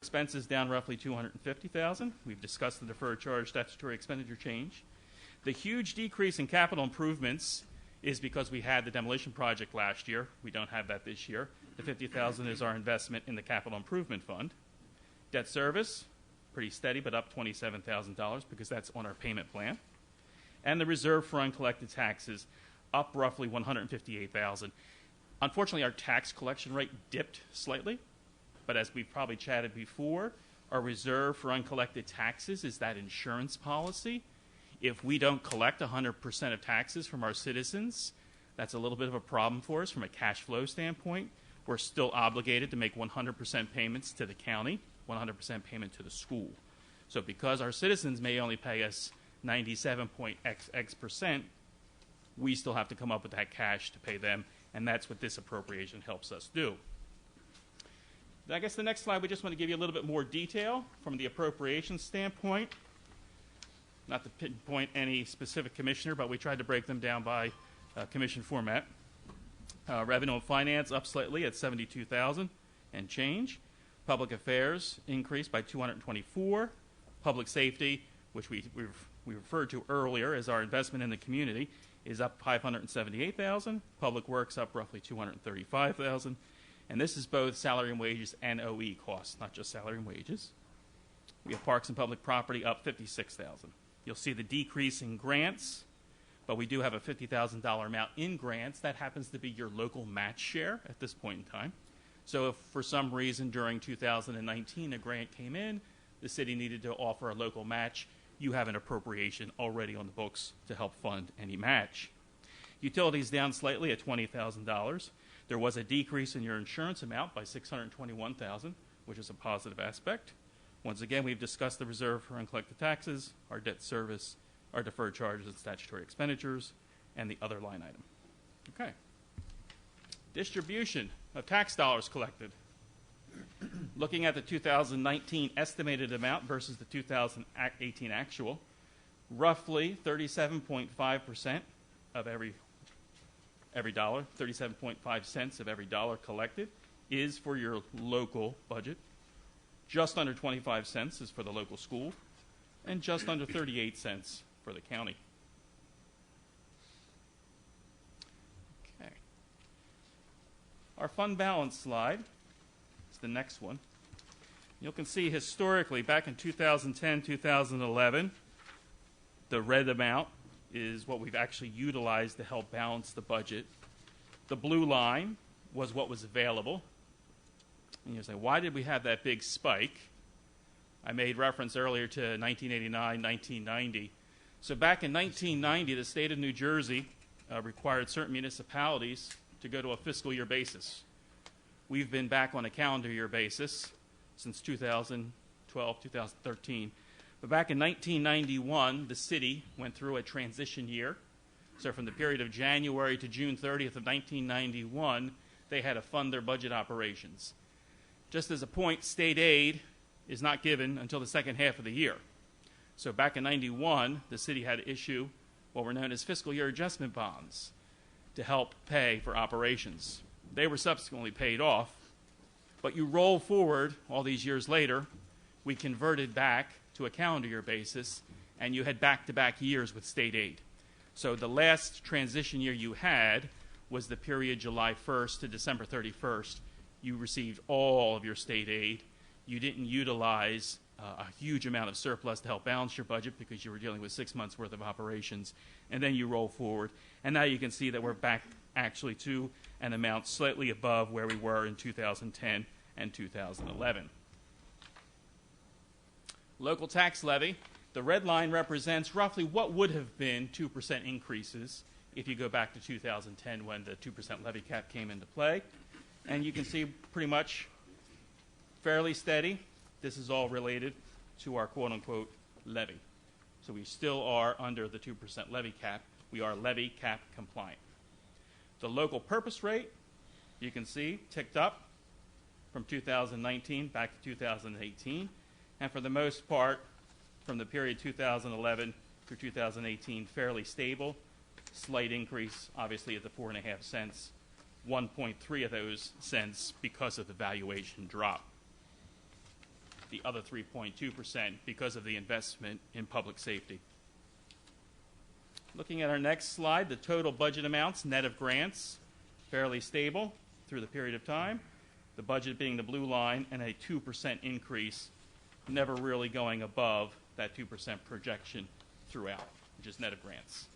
Expenses down roughly $250,000. We've discussed the deferred charge statutory expenditure change. The huge decrease in capital improvements is because we had the demolition project last year. We don't have that this year. The $50,000 is our investment in the capital improvement fund. Debt service, pretty steady, but up $27,000 because that's on our payment plan. And the reserve for uncollected taxes, up roughly $158,000. Unfortunately, our tax collection rate dipped slightly, but as we've probably chatted before, our reserve for uncollected taxes is that insurance policy. If we don't collect 100% of taxes from our citizens, that's a little bit of a problem for us from a cash flow standpoint. We're still obligated to make 100% payments to the county, 100% payment to the school. So because our citizens may only pay us 97.XX%, we still have to come up with that cash to pay them, and that's what this appropriation helps us do. I guess the next slide, we just want to give you a little bit more detail from the appropriation standpoint. Not to pinpoint any specific commissioner, but we tried to break them down by commission format. Revenue and finance up slightly at $72,000 and change. Public affairs increased by $224. Public safety, which we referred to earlier as our investment in the community, is up $578,000. Public works up roughly $235,000. And this is both salary and wages and OE costs, not just salary and wages. We have parks and public property up $56,000. You'll see the decrease in grants, but we do have a $50,000 amount in grants. That happens to be your local match share at this point in time. So if for some reason during 2019 a grant came in, the city needed to offer a local match, you have an appropriation already on the books to help fund any match. Utilities down slightly at $20,000. There was a decrease in your insurance amount by $621,000, which is a positive aspect. Once again, we've discussed the reserve for uncollected taxes, our debt service, our deferred charges and statutory expenditures, and the other line item. Okay. Distribution of tax dollars collected. Looking at the 2019 estimated amount versus the 2018 actual, roughly 37.5% of every dollar, 37.5 cents of every dollar collected is for your local budget. Just under 25 cents is for the local school, and just under 38 cents for the county. Okay. Our fund balance slide is the next one. You can see historically, back in 2010, 2011, the red amount is what we've actually utilized to help balance the budget. The blue line was what was available. And you say, why did we have that big spike? I made reference earlier to 1989, 1990. So back in 1990, the state of New Jersey required certain municipalities to go to a fiscal year basis. We've been back on a calendar year basis since 2012, 2013. But back in 1991, the city went through a transition year. So from the period of January to June 30th of 1991, they had to fund their budget operations. Just as a point, state aid is not given until the second half of the year. So back in 91, the city had to issue what were known as fiscal year adjustment bonds to help pay for operations. They were subsequently paid off, but you roll forward all these years later, we converted back to a calendar year basis, and you had back-to-back years with state aid. So the last transition year you had was the period July 1st to December 31st. You received all of your state aid. You didn't utilize a huge amount of surplus to help balance your budget because you were dealing with 6 months worth of operations, and then you roll forward. And now you can see that we're back actually to an amount slightly above where we were in 2010 and 2011. Local tax levy. The red line represents roughly what would have been 2% increases if you go back to 2010 when the 2% levy cap came into play. And you can see pretty much fairly steady. This is all related to our quote-unquote levy. So we still are under the 2% levy cap. We are levy cap compliant. The local purpose rate, you can see, ticked up from 2019 back to 2018. And for the most part, from the period 2011 through 2018, fairly stable. Slight increase, obviously, at the 4.5 cents. 1.3 of those cents because of the valuation drop. the other 3.2% because of the investment in public safety. Looking at our next slide, the total budget amounts, net of grants, fairly stable through the period of time. The budget being the blue line, and a 2% increase, never really going above that 2% projection throughout, which is net of grants.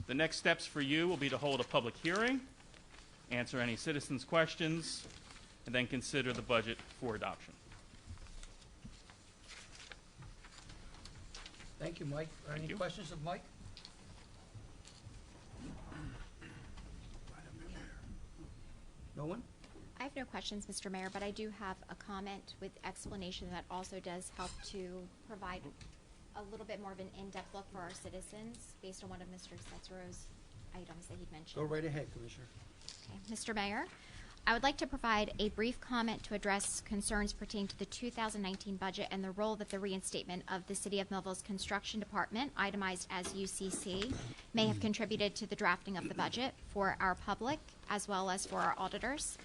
The next steps for you will be to hold a public hearing, answer any citizens' questions, and then consider the budget for adoption. Thank you, Mike. Are any questions of Mike? No one? I have no questions, Mr. Mayor, but I do have a comment with explanation that also does help to provide a little bit more of an in-depth look for our citizens based on one of Mr. Cetzero's items that he mentioned. Go right ahead, Commissioner. Okay. Mr. Mayor, I would like to provide a brief comment to address concerns pertaining to the 2019 budget and the role that the reinstatement of the City of Millville's Construction Department, itemized as UCC, may have contributed to the drafting of the budget for our public as well as for our auditors.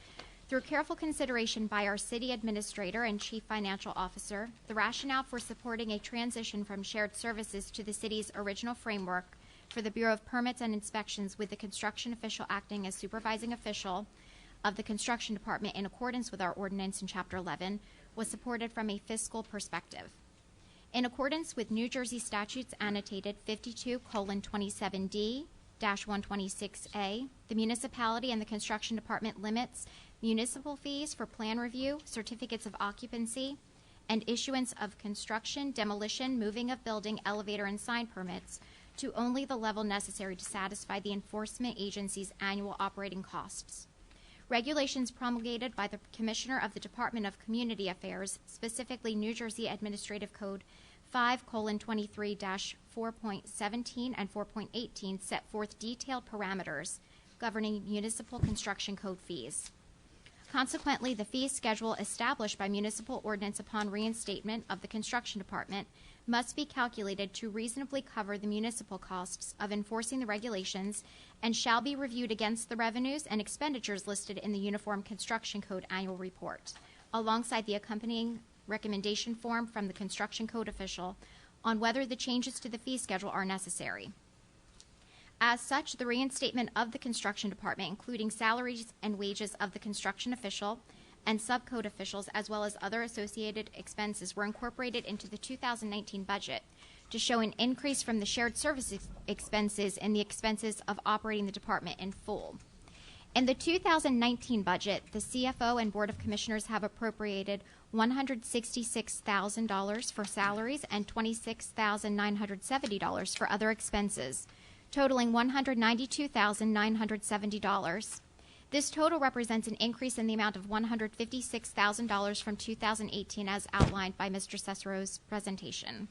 Through careful consideration by our City Administrator and Chief Financial Officer, the rationale for supporting a transition from shared services to the City's original framework for the Bureau of Permits and Inspections, with the construction official acting as supervising official of the Construction Department in accordance with our ordinance in Chapter 11, was supported from a fiscal perspective. In accordance with New Jersey statutes annotated 52:27D-126A, the municipality and the Construction Department limits municipal fees for plan review, certificates of occupancy, and issuance of construction, demolition, moving of building, elevator, and sign permits to only the level necessary to satisfy the enforcement agency's annual operating costs. Regulations promulgated by the Commissioner of the Department of Community Affairs, specifically New Jersey Administrative Code 5:23-4.17 and 4.18, set forth detailed parameters governing municipal construction code fees. Consequently, the fee schedule established by municipal ordinance upon reinstatement of the Construction Department must be calculated to reasonably cover the municipal costs of enforcing the regulations and shall be reviewed against the revenues and expenditures listed in the Uniform Construction Code Annual Report, alongside the accompanying recommendation form from the Construction Code official on whether the changes to the fee schedule are necessary. As such, the reinstatement of the Construction Department, including salaries and wages of the construction official and subcode officials, as well as other associated expenses, were incorporated into the 2019 budget to show an increase from the shared services expenses and the expenses of operating the department in full. In the 2019 budget, the CFO and Board of Commissioners have appropriated $166,000 for salaries and $26,970 for other expenses, totaling $192,970. This total represents an increase in the amount of $156,000 from 2018, as outlined by Mr. Cessero's presentation.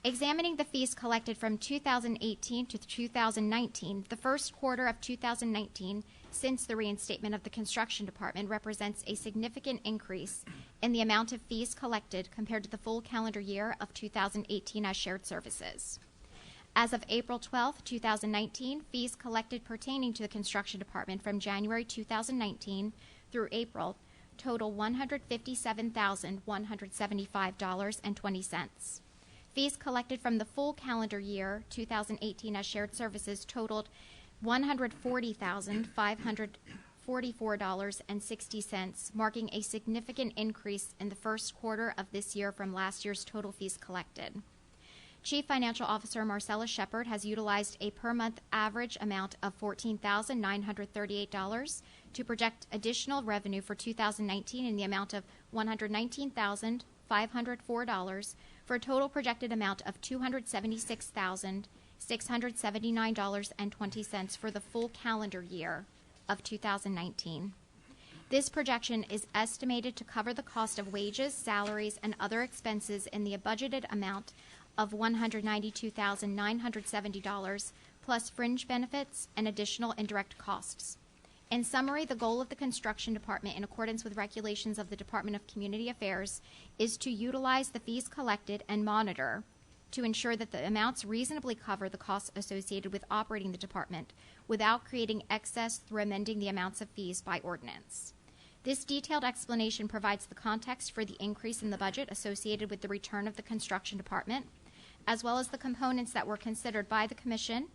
Examining the fees collected from 2018 to 2019, the first quarter of 2019, since the reinstatement of the Construction Department, represents a significant increase in the amount of fees collected compared to the full calendar year of 2018 as shared services. As of April 12, 2019, fees collected pertaining to the Construction Department from January 2019 through April total $157,175.20. Fees collected from the full calendar year 2018 as shared services totaled $140,544.60, marking a significant increase in the first quarter of this year from last year's total fees collected. Chief Financial Officer Marcella Shepard has utilized a per-month average amount of $14,938 to project additional revenue for 2019 in the amount of $119,504 for a total projected amount of $276,679.20 for the full calendar year of 2019. This projection is estimated to cover the cost of wages, salaries, and other expenses in the budgeted amount of $192,970, plus fringe benefits and additional indirect costs. In summary, the goal of the Construction Department, in accordance with regulations of the Department of Community Affairs, is to utilize the fees collected and monitor to ensure that the amounts reasonably cover the costs associated with operating the department without creating excess through amending the amounts of fees by ordinance. This detailed explanation provides the context for the increase in the budget associated with the return of the construction department, as well as the components that were considered by the Commission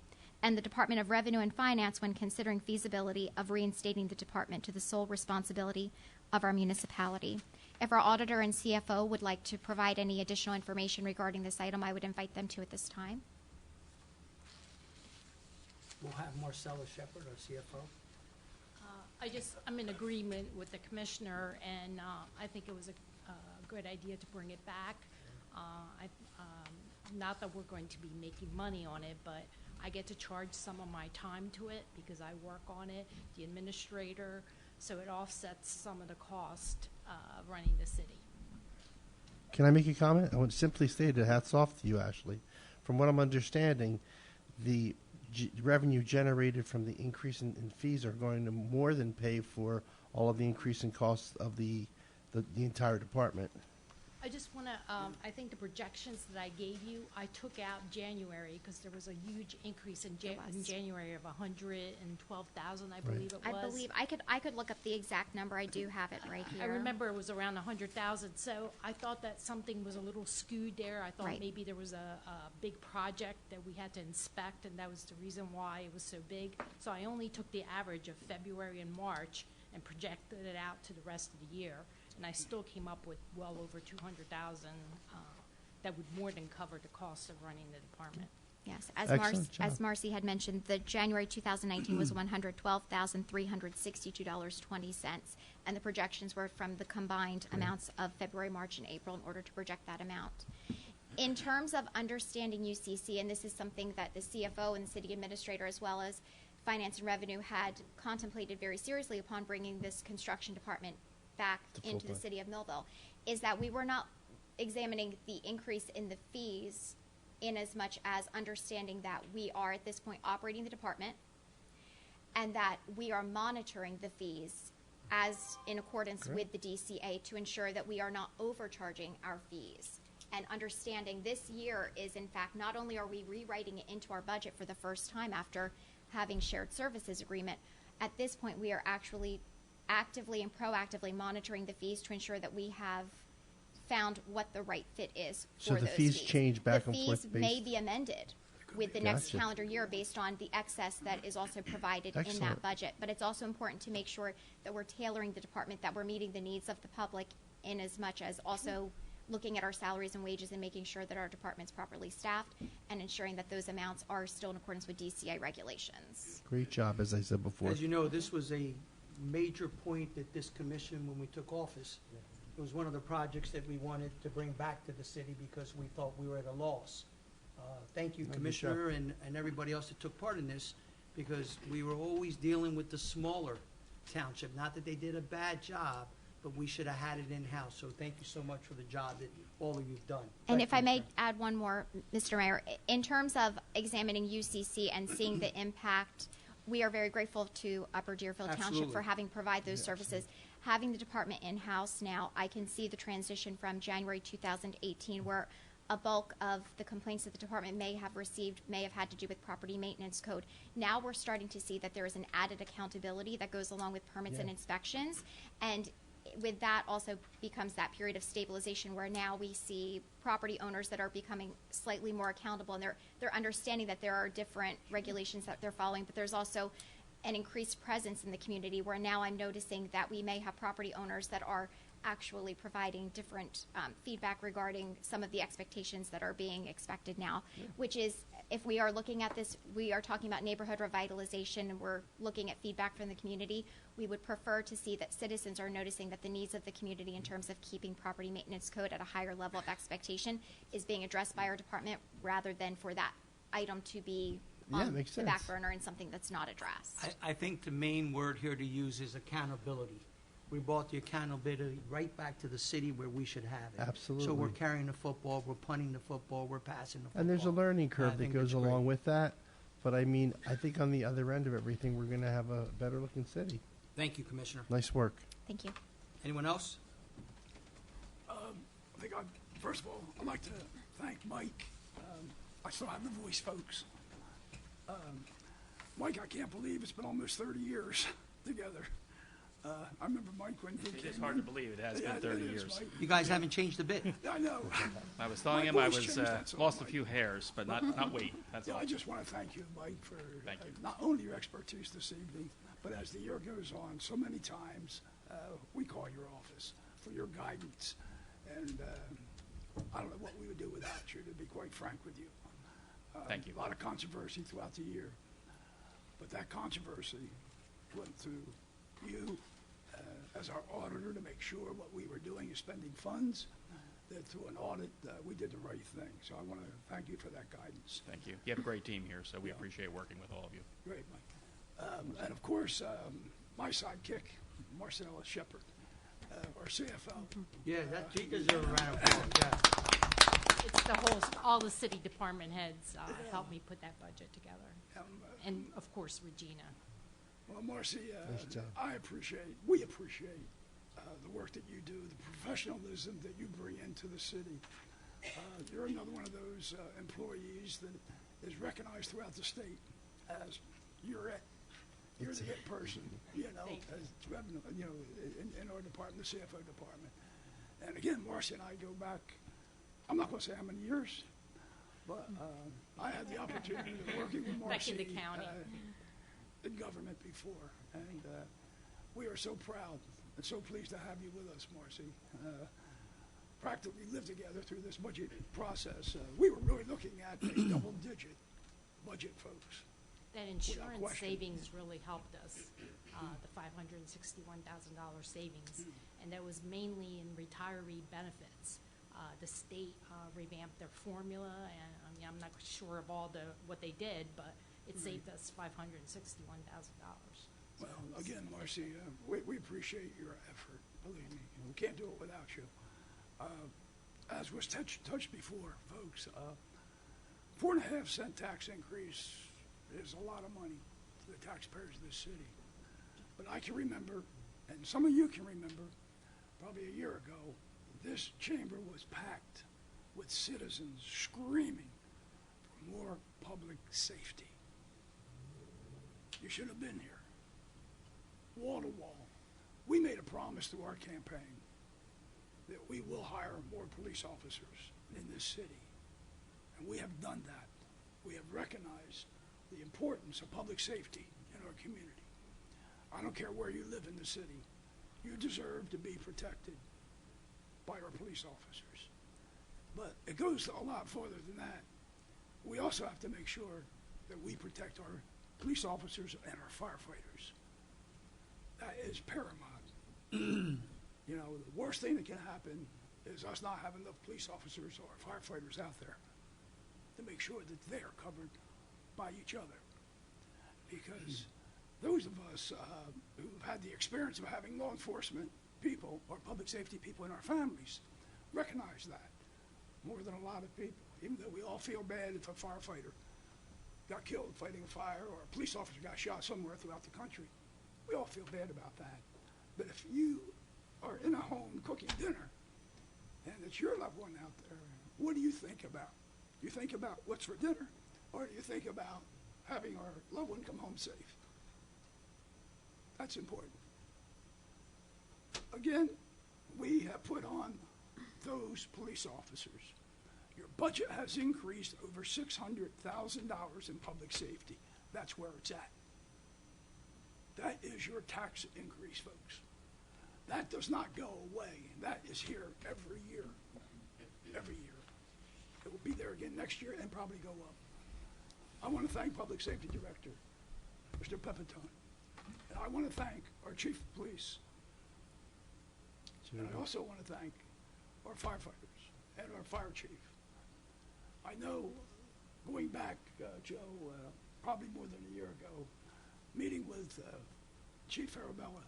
and the Department of Revenue and Finance when considering feasibility of reinstating the department to the sole responsibility of our municipality. If our auditor and CFO would like to provide any additional information regarding this item, I would invite them to at this time. We'll have Marcella Shepherd, our CFO. I'm in agreement with the commissioner, and I think it was a good idea to bring it back. Not that we're going to be making money on it, but I get to charge some of my time to it because I work on it, the administrator, so it offsets some of the cost of running the city. Can I make a comment? I would simply state that hats off to you, Ashley. From what I'm understanding, the revenue generated from the increase in fees are going to more than pay for all of the increase in costs of the entire department. I just want to, I think the projections that I gave you, I took out January because there was a huge increase in January of 112,000, I believe it was. I believe I could look up the exact number. I do have it right here. I remember it was around 100,000, so I thought that something was a little skewed there. I thought Right. maybe there was a big project that we had to inspect, and that was the reason why it was so big. So I only took the average of February and March and projected it out to the rest of the year, and I still came up with well over 200,000 that would more than cover the cost of running the department. Yes, Excellent job. as Marcy had mentioned, the January 2019 was $112,362.20, and the projections were from the combined amounts of February, March, and April in order to project that amount. In terms of understanding UCC, and this is something that the CFO and the city administrator, as well as Finance and Revenue, had contemplated very seriously upon bringing this construction department back into the city of Millville, is that we were not examining the increase in the fees in as much as understanding that we are at this point operating the department and that we are monitoring the fees as in accordance with the DCA to ensure that we are not overcharging our fees. And understanding this year is, in fact, not only are we rewriting it into our budget for the first time after having shared services agreement, at this point we are actually actively and proactively monitoring the fees to ensure that we have found what the right fit is So for the those fees change back and forth The fees may based- be amended with the next Gotcha. calendar year based on the excess that is also provided in that Excellent. budget. But it's also important to make sure that we're tailoring the department, that we're meeting the needs of the public in as much as also looking at our salaries and wages and making sure that our department's properly staffed and ensuring that those amounts are still in accordance with DCI regulations. Great job, as I said before. As you know, this was a major point at this commission when we took office. It was one of the projects that we wanted to bring back to the city because we thought we were at a loss. Thank you, Good Commissioner, and everybody else that took part in this, because we were always dealing with the smaller township. Not that they did a bad job, but we should have had it in-house. So thank you so much for the job that all of you've done. And Thank if you, I may Commissioner. add one more, Mr. Mayor, in terms of examining UCC and seeing the impact, we are very grateful to Upper Deerfield Township Absolutely. for having provided those services. Having the department in-house now, I can see the transition from January 2018 where a bulk of the complaints that the department may have received may have had to do with property maintenance code. Now we're starting to see that there is an added accountability that goes along with permits and inspections. And with that also becomes that period of stabilization where now we see property owners that are becoming slightly more accountable, and they're understanding that there are different regulations that they're following, but there's also an increased presence in the community where now I'm noticing that we may have property owners that are actually providing different feedback regarding some of the expectations that are being expected now, which is, if we are looking at this, we are talking about neighborhood revitalization and we're looking at feedback from the community. We would prefer to see that citizens are noticing that the needs of the community in terms of keeping property maintenance code at a higher level of expectation is being addressed by our department rather than for that item to be Yeah, on makes the back sense. burner and something that's not addressed. I think the main word here to use is accountability. We brought the accountability right back to the city where we should have it. So Absolutely. we're carrying the football, we're punting the football, we're passing the football. And there's a learning I curve that think goes that's great. along with that. But I mean, I think on the other end of everything, we're going to have a better looking city. Thank you, Commissioner. Nice work. Thank you. Anyone else? I think first of all, I'd like to thank Mike. I still have the voice, folks. Mike, I can't believe it's been almost 30 years together. I remember Mike when he It came is hard to in. believe it has Yeah, been 30 it is, years. Mike. You guys haven't changed a bit. I know. I was telling Mike him I always was changed that song, lost a Mike. few hairs, but not weight. That's Yeah, all. I just want to thank you, Mike, for Thank you. not only your expertise this evening, but as the year goes on, so many times we call your office for your guidance. And I don't know what we would do without you, to be quite frank with you. Thank you. A lot of controversy throughout the year. But that controversy went through you as our auditor to make sure what we were doing is spending funds, that through an audit, we did the right thing. So I want to thank you for that guidance. Thank you. You have a great team here, so we appreciate working with all of you. Great, Mike. And of course, my sidekick, Marcella Shepard, our CFO. Yeah, that, she deserves a round of applause, yeah. It's the whole, all the city department heads helped me put that budget together. And of course, Regina. Well, Marcy, Nice job. we appreciate the work that you do, the professionalism that you bring into the city. You're another one of those employees that is recognized throughout the state as you're it. You're the it person, you know, Thank you. as revenue, you know, in our department, the CFO department. And again, Marcy and I go back, I'm not going to say how many years, but I had the opportunity of working with Marcy Back in the county. in government before, and we are so proud and so pleased to have you with us, Marcy. Practically lived together through this budget process. We were really looking at a double-digit budget, folks. That insurance question. savings really helped us, the $561,000 savings. And that was mainly in retiree benefits. The state revamped their formula, and I mean, I'm not sure of all what they did, but it saved us $561,000. Well, again, Marcy, we appreciate your effort. Believe me, we can't do it without you. As was touched before, folks, 4.5-cent tax increase is a lot of money to the taxpayers of this city. But I can remember, and some of you can remember, probably a year ago, this chamber was packed with citizens screaming for more public safety. You should have been here, wall to wall. We made a promise through our campaign that we will hire more police officers in this city. And we have done that. We have recognized the importance of public safety in our community. I don't care where you live in the city. You deserve to be protected by our police officers. But it goes a lot further than that. We also have to make sure that we protect our police officers and our firefighters. That is paramount. You know, the worst thing that can happen is us not having enough police officers or firefighters out there to make sure that they're covered by each other. Because those of us who've had the experience of having law enforcement people or public safety people in our families recognize that more than a lot of people. Even though we all feel bad if a firefighter got killed fighting a fire or a police officer got shot somewhere throughout the country, we all feel bad about that. But if you are in a home cooking dinner and it's your loved one out there, what do you think about? You think about what's for dinner, or do you think about having our loved one come home safe? That's important. Again, we have put on those police officers. Your budget has increased over $600,000 in public safety. That's where it's at. That is your tax increase, folks. That does not go away. That is here every year. Every year. It will be there again next year and probably go up. I want to thank Public Safety Director, Mr. Pepitone. And I want to thank our Chief of Police. And I also want to thank our firefighters and our fire chief. I know, going back, Joe, probably more than a year ago, meeting with Chief Arabella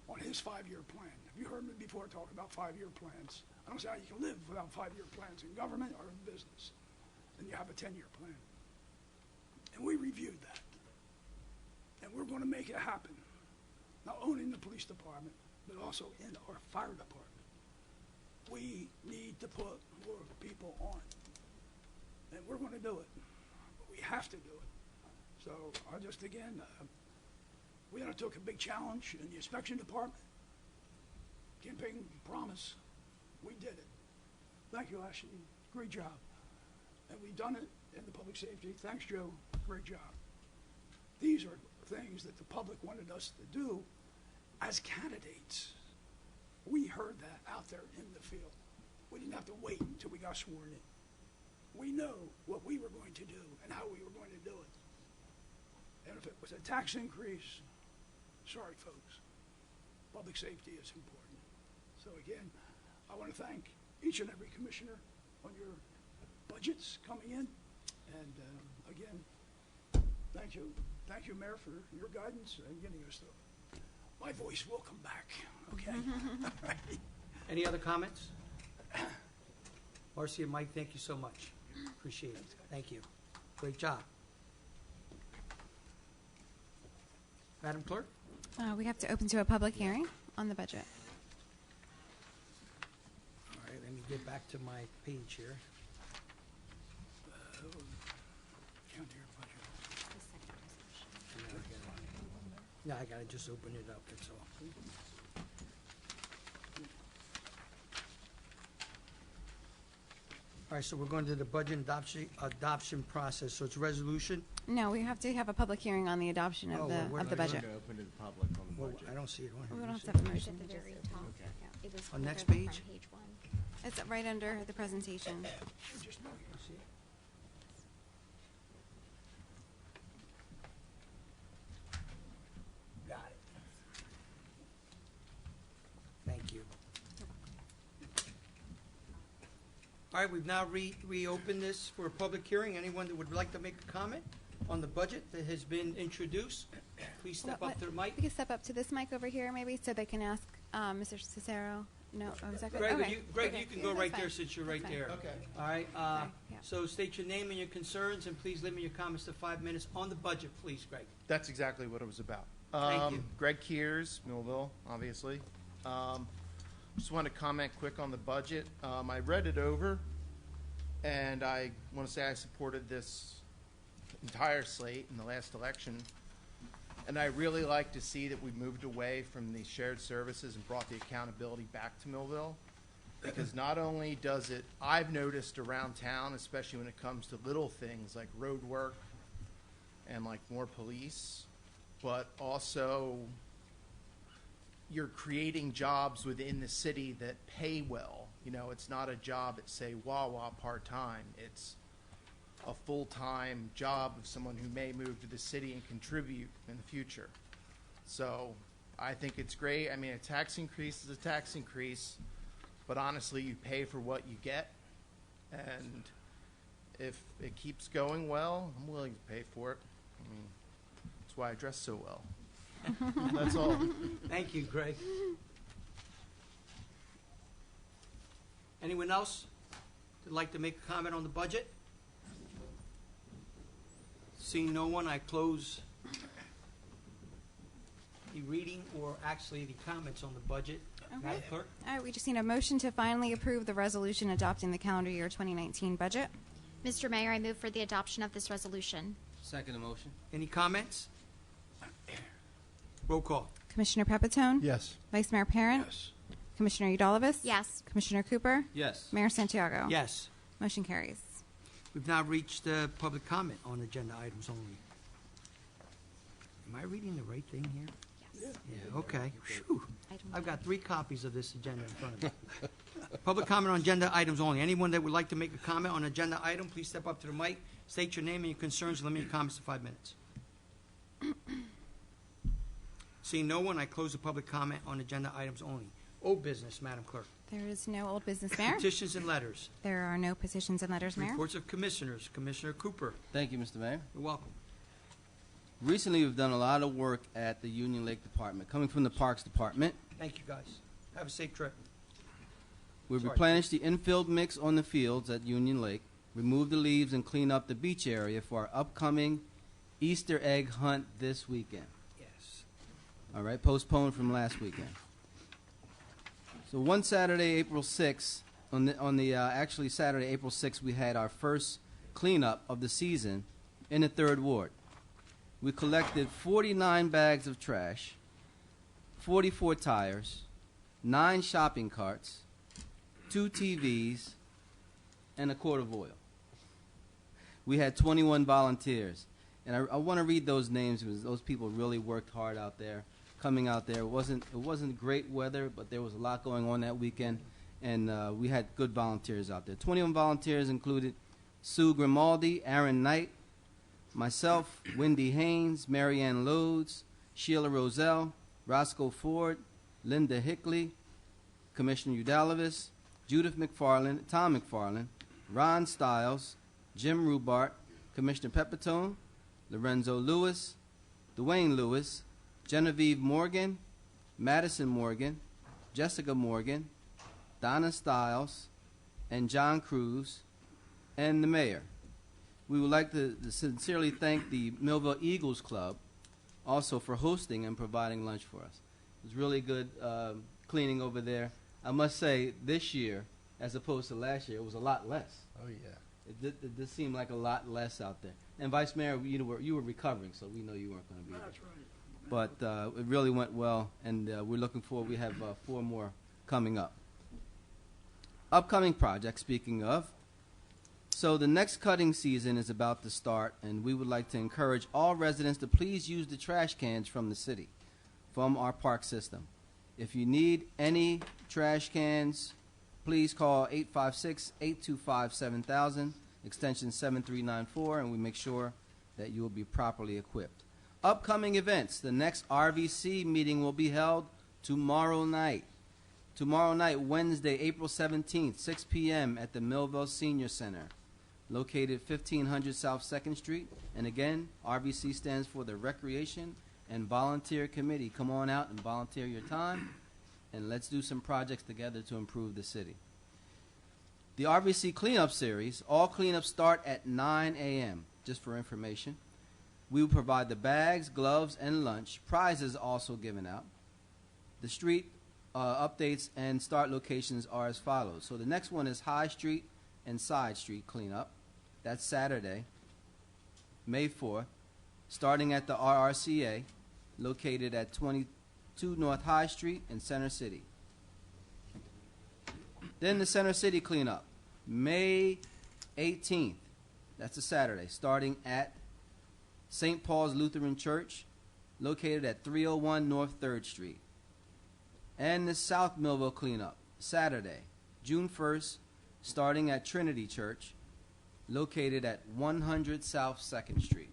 on his 5-year plan. Have you heard me before talk about 5-year plans? I don't see how you can live without 5-year plans in government or in business. And you have a 10-year plan. And we reviewed that. And we're going to make it happen, not only in the police department, but also in our fire department. We need to put more people on. And we're going to do it. We have to do it. So I just, again, We undertook a big challenge in the inspection department. Campaign promise. We did it. Thank you, Ashley. Great job. And we've done it in the public safety. Thanks, Joe. Great job. These are things that the public wanted us to do as candidates. We heard that out there in the field. We didn't have to wait until we got sworn in. We know what we were going to do and how we were going to do it. And if it was a tax increase, sorry, folks, public safety is important. So again, I want to thank each and every commissioner on your budgets coming in. And again, thank you. Thank you, Mayor, for your guidance and getting us through. My voice will come back, okay? Any other comments? Marcy and Mike, thank you so much. Appreciate it. Thank you. Great job. Madam Clerk? We have to open to a public hearing on the budget. All right, let me get back to my page here. County your budget. Yeah, I gotta just open it up, that's all. All right, so we're going to the budget adoption process, so it's resolution? No, we have to have a public hearing on the adoption Oh, of where- the budget. Open to the public on the Well, budget. I don't see it on here. We don't Is have to it? have a motion. At the very top. Yeah, it was On pulled next over from page? Page 1. It's right under the presentation. Just know You see it? Got it. Thank you. All right, we've now reopened this for a public hearing. Anyone that would like to make a comment on the budget that has been introduced, please step up to the mic. We can step up to this mic over here, maybe, so they can ask Mr. Cicero. No, is that good? Greg, Okay. Greg, Okay. you can Yeah, go that's right fine. there since you're right That's there. fine. Okay. All right, Okay, yeah. so state your name and your concerns, and please limit your comments to 5 minutes on the budget, please, Greg. That's exactly what it was about. Thank you. Greg Keers, Millville, obviously. Just want to comment quick on the budget. I read it over, and I want to say I supported this entire slate in the last election. And I really like to see that we moved away from the shared services and brought the accountability back to Millville. Because not only does it, I've noticed around town, especially when it comes to little things like road work and like more police, but also you're creating jobs within the city that pay well. You know, it's not a job at, say, Wawa part-time. It's a full-time job of someone who may move to the city and contribute in the future. So I think it's great. I mean, a tax increase is a tax increase, but honestly, you pay for what you get. And if it keeps going well, I'm willing to pay for it. I mean, that's why I dress so well. That's all. Thank you, Greg. Anyone else that'd like to make a comment on the budget? Seeing no one, I close the reading, or actually the comments on the budget. Madam Okay. Clerk? All right, we just need a motion to finally approve the resolution adopting the calendar year 2019 budget. Mr. Mayor, I move for the adoption of this resolution. Second motion. Any comments? Roll call. Commissioner Pepitone? Yes. Vice Mayor Parent? Yes. Commissioner Udalvis? Yes. Commissioner Cooper? Yes. Mayor Santiago? Yes. Motion carries. We've now reached public comment on agenda items only. Am I reading the right thing here? Yes. Yeah, okay. Phew. Item I've got 3 copies of this agenda in front of me. Public comment on agenda items only. Anyone that would like to make a comment on agenda item, please step up to the mic, state your name and your concerns, limit your comments to 5 minutes. Seeing no one, I close the public comment on agenda items only. Old business, Madam Clerk. There is no old business, Mayor. Petitions and letters. There are no petitions and letters, Mayor. Reports of commissioners. Commissioner Cooper, Thank you, Mr. Mayor. you're welcome. Recently, we've done a lot of work at the Union Lake Department. Coming from the Parks Department, Thank you, guys. Have a safe trip. we've Sorry. replenished the infield mix on the fields at Union Lake, removed the leaves, and cleaned up the beach area for our upcoming Easter egg hunt this weekend. Yes. All right, postponed from last weekend. So one Saturday, April 6th, actually Saturday, April 6th, we had our first cleanup of the season in the 3rd Ward. We collected 49 bags of trash, 44 tires, 9 shopping carts, 2 TVs, and a quart of oil. We had 21 volunteers. And I want to read those names because those people really worked hard out there, coming out there. It wasn't great weather, but there was a lot going on that weekend, and we had good volunteers out there. 21 volunteers included Sue Grimaldi, Aaron Knight, myself, Wendy Haynes, Marianne Lodes, Sheila Roselle, Roscoe Ford, Linda Hickley, Commissioner Udalovis, Judith McFarland, Tom McFarland, Ron Stiles, Jim Rubart, Commissioner Pepitone, Lorenzo Lewis, Dwayne Lewis, Genevieve Morgan, Madison Morgan, Jessica Morgan, Donna Stiles, and John Cruz, and the mayor. We would like to sincerely thank the Millville Eagles Club also for hosting and providing lunch for us. It was really good cleaning over there. I must say, this year, as opposed to last year, it was a lot less. Oh, yeah. It did seem like a lot less out there. And Vice Mayor, you were recovering, so we know you weren't going to be there. That's right. But it really went well, and we're looking forward. We have 4 more coming up. Upcoming projects, speaking of. So the next cutting season is about to start, and we would like to encourage all residents to please use the trash cans from the city, from our park system. If you need any trash cans, please call 856-825-7000, extension 7394, and we make sure that you will be properly equipped. Upcoming events. The next RVC meeting will be held tomorrow night. Tomorrow night, Wednesday, April 17th, 6 p.m. at the Millville Senior Center, located 1500 South 2nd Street. And again, RVC stands for the Recreation and Volunteer Committee. Come on out and volunteer your time, and let's do some projects together to improve the city. The RVC Cleanup Series, all cleanups start at 9 a.m., just for information. We will provide the bags, gloves, and lunch. Prizes also given out. The street updates and start locations are as follows. So the next one is High Street and Side Street cleanup. That's Saturday, May 4th, starting at the RRCA, located at 22 North High Street in Center City. Then the Center City cleanup, May 18th. That's a Saturday, starting at St. Paul's Lutheran Church, located at 301 North 3rd Street. And the South Millville cleanup, Saturday, June 1st, starting at Trinity Church, located at 100 South 2nd Street.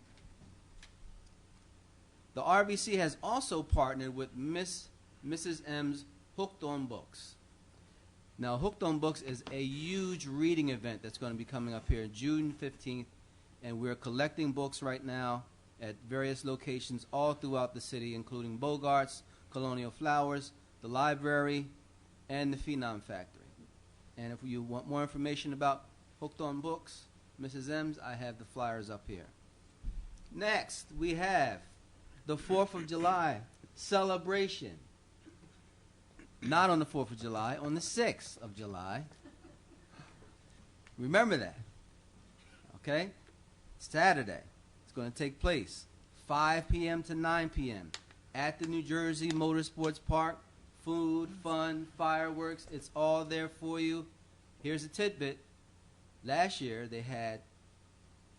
The RVC has also partnered with Mrs. M's Hooked on Books. Now, Hooked on Books is a huge reading event that's going to be coming up here June 15th, and we're collecting books right now at various locations all throughout the city, including Bogart's, Colonial Flowers, the library, and the Phenom Factory. And if you want more information about Hooked on Books, Mrs. M's, I have the flyers up here. Next, we have the 4th of July celebration. Not on the 4th of July, on the 6th of July. Remember that. Okay? Saturday. It's going to take place 5 p.m. to 9 p.m. at the New Jersey Motorsports Park. Food, fun, fireworks, it's all there for you. Here's a tidbit. Last year they had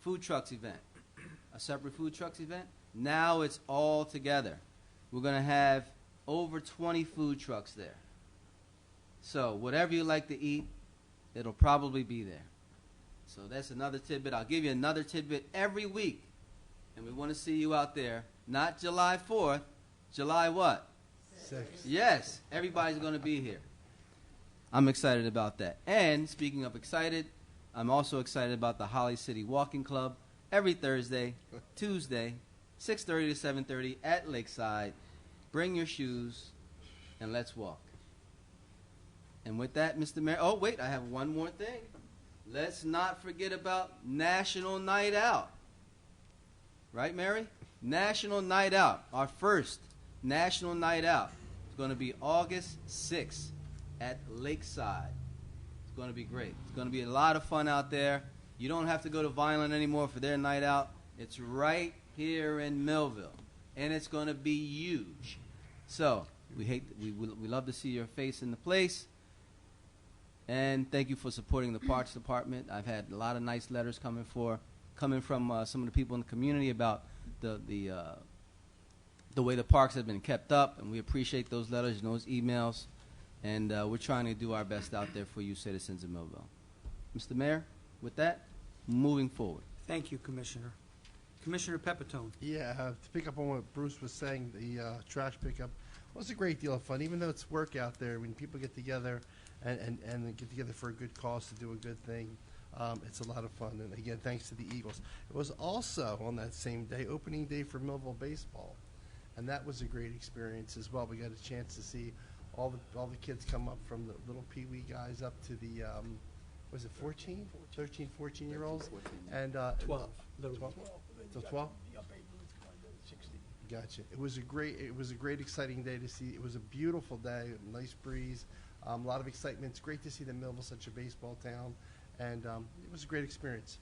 food trucks event, a separate food trucks event. Now it's all together. We're going to have over 20 food trucks there. So whatever you like to eat, it'll probably be there. So that's another tidbit. I'll give you another tidbit every week. And we want to see you out there. Not July 4th. July what? 6th. Yes, everybody's going to be here. I'm excited about that. And speaking of excited, I'm also excited about the Holly City Walking Club every Thursday, Tuesday, 6:30 to 7:30 at Lakeside. Bring your shoes and let's walk. And with that, Mr. Mayor, oh wait, I have one more thing. Let's not forget about National Night Out. Right, Mary? National Night Out, our first National Night Out. It's going to be August 6th at Lakeside. It's going to be great. It's going to be a lot of fun out there. You don't have to go to Violent anymore for their night out. It's right here in Millville, and it's going to be huge. So we love to see your face in the place, and thank you for supporting the Parks Department. I've had a lot of nice letters coming from some of the people in the community about the way the parks have been kept up, and we appreciate those letters and those emails, and we're trying to do our best out there for you citizens of Millville. Mr. Mayor, with that, moving forward. Thank you, Commissioner. Commissioner Pepitone. Yeah, to pick up on what Bruce was saying, the trash pickup was a great deal of fun. Even though it's work out there, when people get together and get together for a good cause to do a good thing, it's a lot of fun. And again, thanks to the Eagles. It was also on that same day, opening day for Millville baseball, and that was a great experience as well. We got a chance to see all the kids come up from the little peewee guys up to the was it 13, 14-year-olds, and 12. Little 12. So 12. Yup, 8 minutes going to 60. Gotcha. It was a great, exciting day to see. It was a beautiful day, a nice breeze, a lot of excitement. It's great to see that Millville's such a baseball town, and it was a great experience.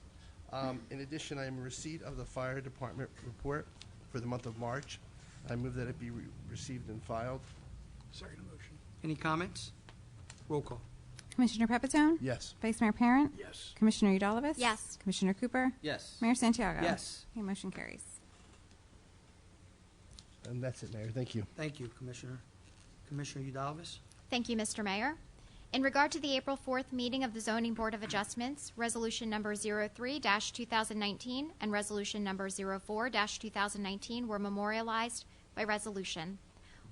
In addition, I am in receipt of the fire department report for the month of March. I move that it be received and filed. Second motion. Any comments? Roll call. Commissioner Pepitone? Yes. Vice Mayor Parent? Yes. Commissioner Udalvis? Yes. Commissioner Cooper? Yes. Mayor Santiago? Yes. Okay, motion carries. And that's it, Mayor. Thank you. Thank you, Commissioner. Commissioner Udalvis. Thank you, Mr. Mayor. In regard to the April 4th meeting of the Zoning Board of Adjustments, Resolution Number 03-2019 and Resolution Number 04-2019 were memorialized by resolution.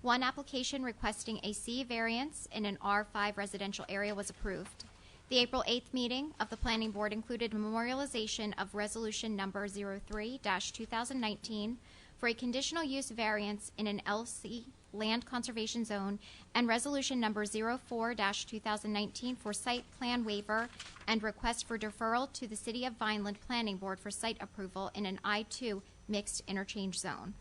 One application requesting a C variance in an R5 residential area was approved. The April 8th meeting of the Planning Board included memorialization of Resolution Number 03-2019 for a conditional use variance in an LC land conservation zone, and Resolution Number 04-2019 for site plan waiver and request for deferral to the City of Vineland Planning Board for site approval in an I-2 mixed interchange zone.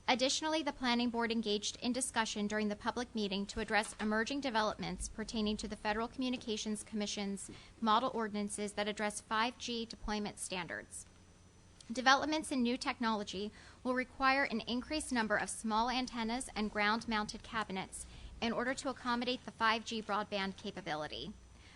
Additionally, the Planning Board engaged in discussion during the public meeting to address emerging developments pertaining to the Federal Communications Commission's model ordinances that address 5G deployment standards. Developments in new technology will require an increased number of small antennas and ground-mounted cabinets in order to accommodate the 5G broadband capability.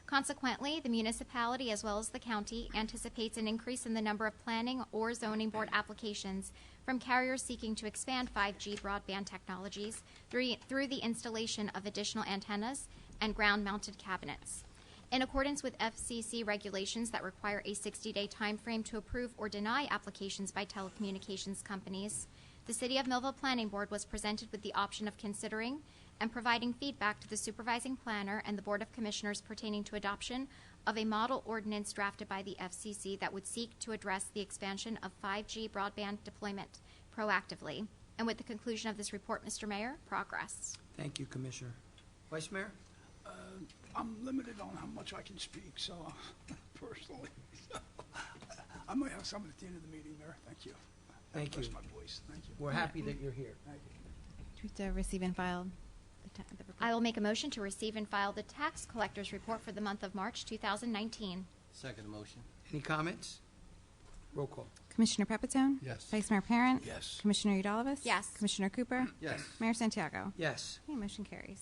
Consequently, the municipality as well as the county anticipates an increase in the number of planning or zoning board applications from carriers seeking to expand 5G broadband technologies through the installation of additional antennas and ground-mounted cabinets. In accordance with FCC regulations that require a 60-day time frame to approve or deny applications by telecommunications companies, the City of Millville Planning Board was presented with the option of considering and providing feedback to the supervising planner and the Board of Commissioners pertaining to adoption of a model ordinance drafted by the FCC that would seek to address the expansion of 5G broadband deployment proactively. And with the conclusion of this report, Mr. Mayor, progress. Thank you, Commissioner. Vice Mayor? I'm limited on how much I can speak, so personally, I might have some at the end of the meeting there. Thank you. Thank you. That's my voice. Thank you. We're happy that you're here. Thank you. Do we have to receive and file the report? I will make a motion to receive and file the tax collector's report for the month of March 2019. Second motion. Any comments? Roll call. Commissioner Pepitone? Yes. Vice Mayor Parent? Yes. Commissioner Udalvis? Yes. Commissioner Cooper? Yes. Mayor Santiago? Yes. Okay, motion carries.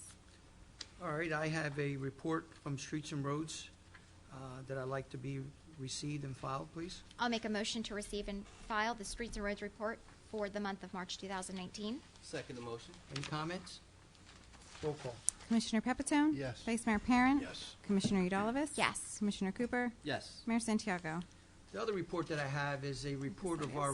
All right, I have a report from Streets and Roads that I'd like to be received and filed, please. I'll make a motion to receive and file the Streets and Roads report for the month of March 2019. Second motion. Any comments? Roll call. Commissioner Pepitone? Yes. Vice Mayor Parent? Yes. Commissioner Udalvis? Yes. Commissioner Cooper? Yes. Mayor Santiago? The other report that I have is a report of our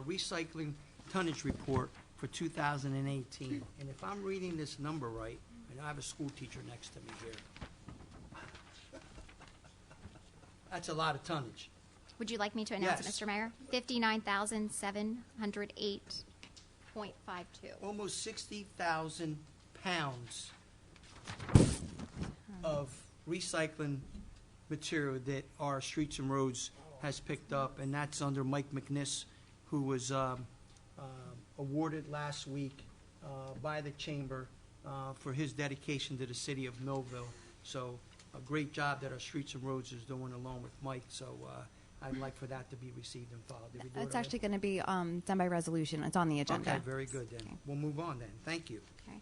recycling tonnage report for 2018. And if I'm reading this number right, and I have a school teacher next to me here. That's a lot of tonnage. Would you like me to announce Yes. it, Mr. Mayor? 59,708.52. Almost 60,000 pounds of recycling material that our Streets and Roads has picked up, and that's under Mike McNiss, who was awarded last week by the Chamber for his dedication to the city of Millville. So a great job that our Streets and Roads is doing along with Mike. So I'd like for that to be received and filed. Did we do it It's already? actually going to be done by resolution. It's on the agenda. Okay, very good then. Okay. We'll move on then. Thank you. Okay.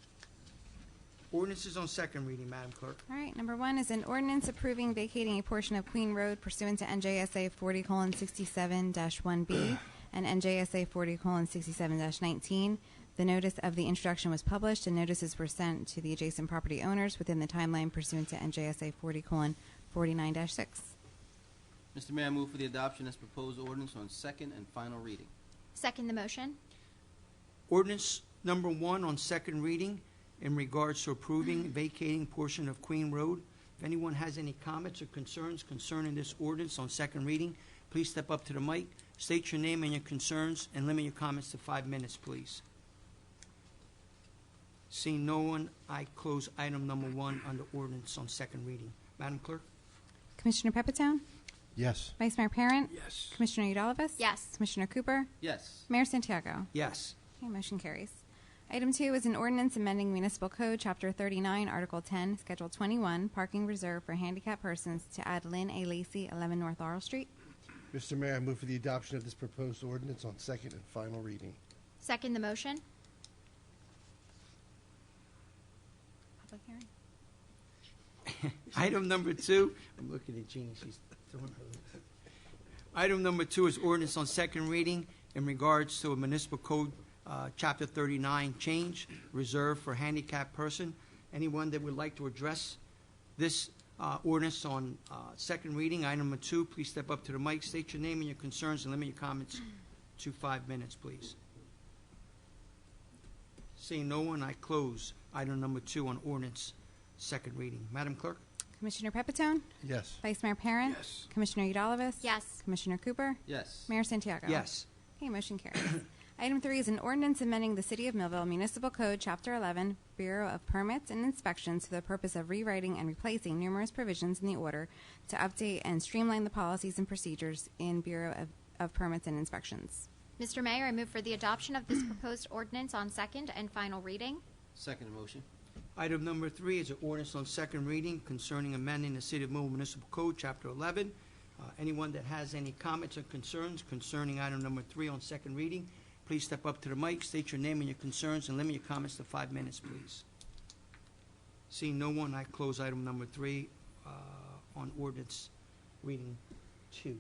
Ordinances on second reading, Madam Clerk. All right, number 1 is an ordinance approving vacating a portion of Queen Road pursuant to NJSA 40:67-1B and NJSA 40:67-19. The notice of the introduction was published, and notices were sent to the adjacent property owners within the timeline pursuant to NJSA 40:49-6. Mr. Mayor, I move for the adoption of this proposed ordinance on second and final reading. Second the motion. Ordinance number 1 on second reading in regards to approving vacating portion of Queen Road. If anyone has any comments or concerns concerning this ordinance on second reading, please step up to the mic, state your name and your concerns, and limit your comments to 5 minutes, please. Seeing no one, I close item number 1 under ordinance on second reading. Madam Clerk? Commissioner Pepitone? Yes. Vice Mayor Parent? Yes. Commissioner Udalvis? Yes. Commissioner Cooper? Yes. Mayor Santiago? Yes. Okay, motion carries. Item 2 is an ordinance amending Municipal Code, Chapter 39, Article 10, Schedule 21, Parking Reserved for Handicapped Persons to add Lynn A. Lacey, 11 North Laurel Street. Mr. Mayor, I move for the adoption of this proposed ordinance on second and final reading. Second the motion. Public hearing. Item number 2, I'm looking at Jeannie, she's throwing her lips. Item number 2 is ordinance on second reading in regards to a municipal code, Chapter 39 change, reserved for handicapped person. Anyone that would like to address this ordinance on second reading, item number 2, please step up to the mic, state your name and your concerns, and limit your comments to 5 minutes, please. Seeing no one, I close item number 2 on ordinance second reading. Madam Clerk? Commissioner Pepitone? Yes. Vice Mayor Parent? Yes. Commissioner Udalvis? Yes. Commissioner Cooper? Yes. Mayor Santiago? Yes. Okay, motion carries. Item 3 is an ordinance amending the City of Millville Municipal Code, Chapter 11, Bureau of Permits and Inspections for the purpose of rewriting and replacing numerous provisions in the order to update and streamline the policies and procedures in Bureau of Permits and Inspections. Mr. Mayor, I move for the adoption of this proposed ordinance on second and final reading. Second motion. Item number 3 is an ordinance on second reading concerning amending the City of Millville Municipal Code, Chapter 11. Anyone that has any comments or concerns concerning item number 3 on second reading, please step up to the mic, state your name and your concerns, and limit your comments to 5 minutes, please. Seeing no one, I close item number 3 on ordinance reading 2.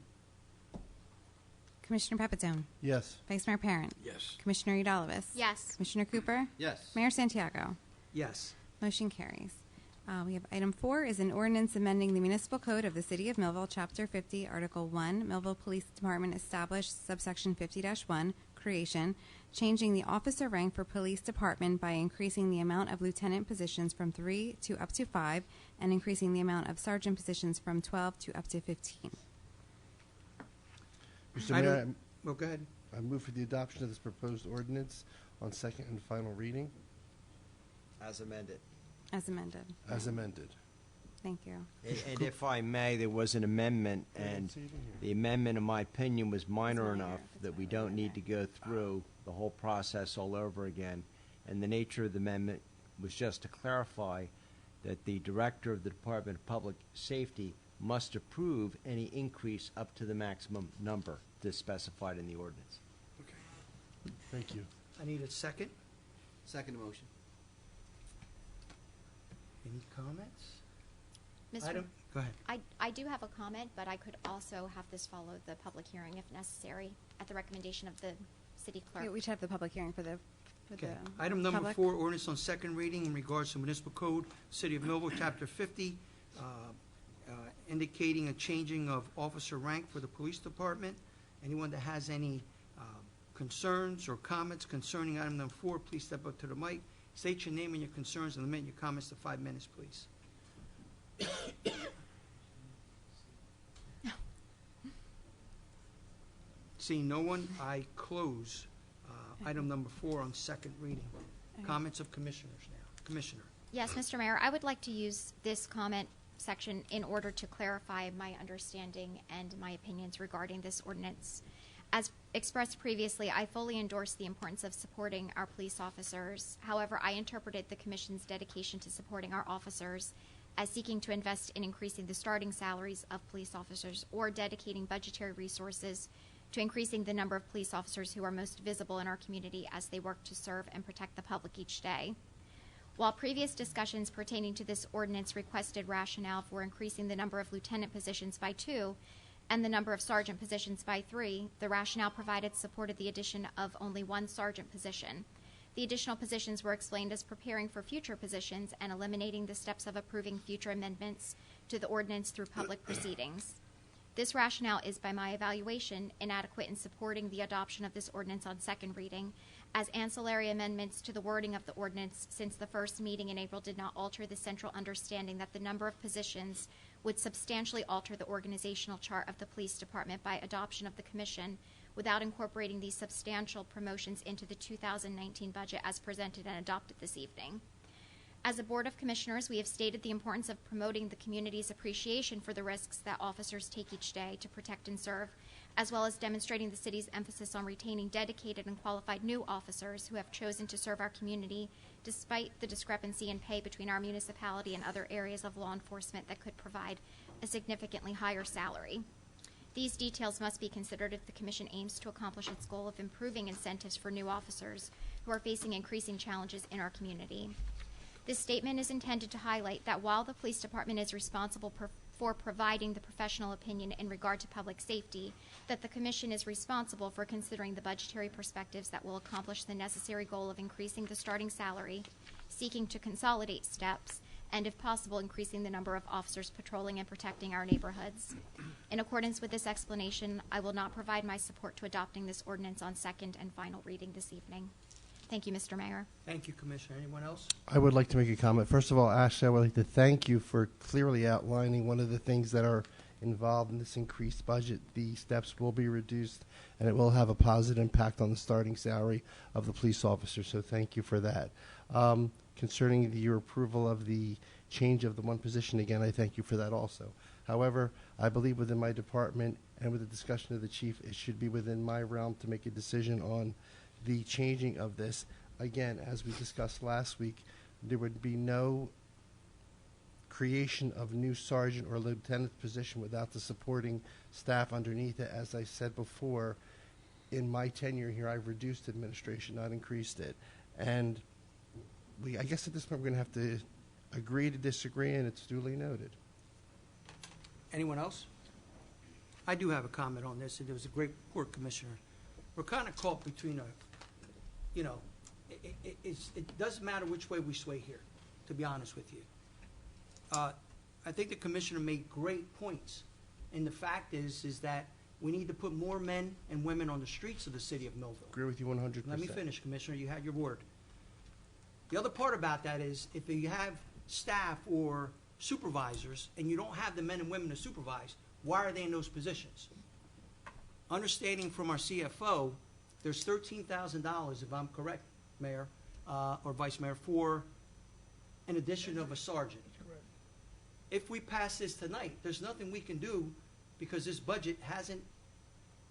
Commissioner Pepitone? Yes. Vice Mayor Parent? Yes. Commissioner Udalvis? Yes. Commissioner Cooper? Yes. Mayor Santiago? Yes. Motion carries. We have item 4 is an ordinance amending the municipal code of the City of Millville, Chapter 50, Article 1, Millville Police Department established, subsection 50-1, creation, changing the officer rank for police department by increasing the amount of lieutenant positions from 3 to up to 5, and increasing the amount of sergeant positions from 12 to up to 15. Mr. I Mayor, don't- Well, go ahead. I move for the adoption of this proposed ordinance on second and final reading As amended. As amended. as amended. Thank you. And if I may, there was an amendment, and the amendment, in my opinion, was minor enough that we don't need to go through the whole process all over again. And the nature of the amendment was just to clarify that the director of the Department of Public Safety must approve any increase up to the maximum number that's specified in the ordinance. Okay. Thank you. I need a second. Second motion. Any comments? Mr. Go ahead. I do have a comment, but I could also have this follow the public hearing if necessary at the recommendation of the city clerk. Yeah, we should have the public hearing for the Okay. Item number public. 4, ordinance on second reading in regards to municipal code, City of Millville, Chapter 50, indicating a changing of officer rank for the police department. Anyone that has any concerns or comments concerning item number 4, please step up to the mic. State your name and your concerns and limit your comments to 5 minutes, please. Seeing no one, I close item number 4 on second reading. Comments of commissioners now. Commissioner. Yes, Mr. Mayor, I would like to use this comment section in order to clarify my understanding and my opinions regarding this ordinance. As expressed previously, I fully endorse the importance of supporting our police officers. However, I interpreted the Commission's dedication to supporting our officers as seeking to invest in increasing the starting salaries of police officers or dedicating budgetary resources to increasing the number of police officers who are most visible in our community as they work to serve and protect the public each day. While previous discussions pertaining to this ordinance requested rationale for increasing the number of lieutenant positions by 2 and the number of sergeant positions by 3, the rationale provided supported the addition of only 1 sergeant position. The additional positions were explained as preparing for future positions and eliminating the steps of approving future amendments to the ordinance through public proceedings. This rationale is, by my evaluation, inadequate in supporting the adoption of this ordinance on second reading, as ancillary amendments to the wording of the ordinance since the first meeting in April did not alter the central understanding that the number of positions would substantially alter the organizational chart of the police department by adoption of the commission without incorporating these substantial promotions into the 2019 budget as presented and adopted this evening. As a Board of Commissioners, we have stated the importance of promoting the community's appreciation for the risks that officers take each day to protect and serve, as well as demonstrating the city's emphasis on retaining dedicated and qualified new officers who have chosen to serve our community despite the discrepancy in pay between our municipality and other areas of law enforcement that could provide a significantly higher salary. These details must be considered if the Commission aims to accomplish its goal of improving incentives for new officers who are facing increasing challenges in our community. This statement is intended to highlight that while the police department is responsible for providing the professional opinion in regard to public safety, that the Commission is responsible for considering the budgetary perspectives that will accomplish the necessary goal of increasing the starting salary, seeking to consolidate steps, and if possible, increasing the number of officers patrolling and protecting our neighborhoods. In accordance with this explanation, I will not provide my support to adopting this ordinance on second and final reading this evening. Thank you, Mr. Mayor. Thank you, Commissioner. Anyone else? I would like to make a comment. First of all, Ashley, I would like to thank you for clearly outlining one of the things that are involved in this increased budget. The steps will be reduced, and it will have a positive impact on the starting salary of the police officer, so thank you for that. Concerning your approval of the change of the 1 position, again, I thank you for that also. However, I believe within my department and with the discussion of the chief, it should be within my realm to make a decision on the changing of this. Again, as we discussed last week, there would be no creation of new sergeant or lieutenant position without the supporting staff underneath it. As I said before, in my tenure here, I've reduced administration, not increased it. And I guess at this point, we're going to have to agree to disagree, and it's duly noted. Anyone else? I do have a comment on this, and it was a great report, Commissioner. We're kind of caught between it doesn't matter which way we sway here, to be honest with you. I think the Commissioner made great points, and the fact is that we need to put more men and women on the streets of the city of Millville. Agree with you 100%. Let me finish, Commissioner. You had your word. The other part about that is if you have staff or supervisors and you don't have the men and women to supervise, why are they in those positions? Understanding from our CFO, there's $13,000, if I'm correct, Mayor, or Vice Mayor, for an addition of a sergeant. Correct. If we pass this tonight, there's nothing we can do because this budget hasn't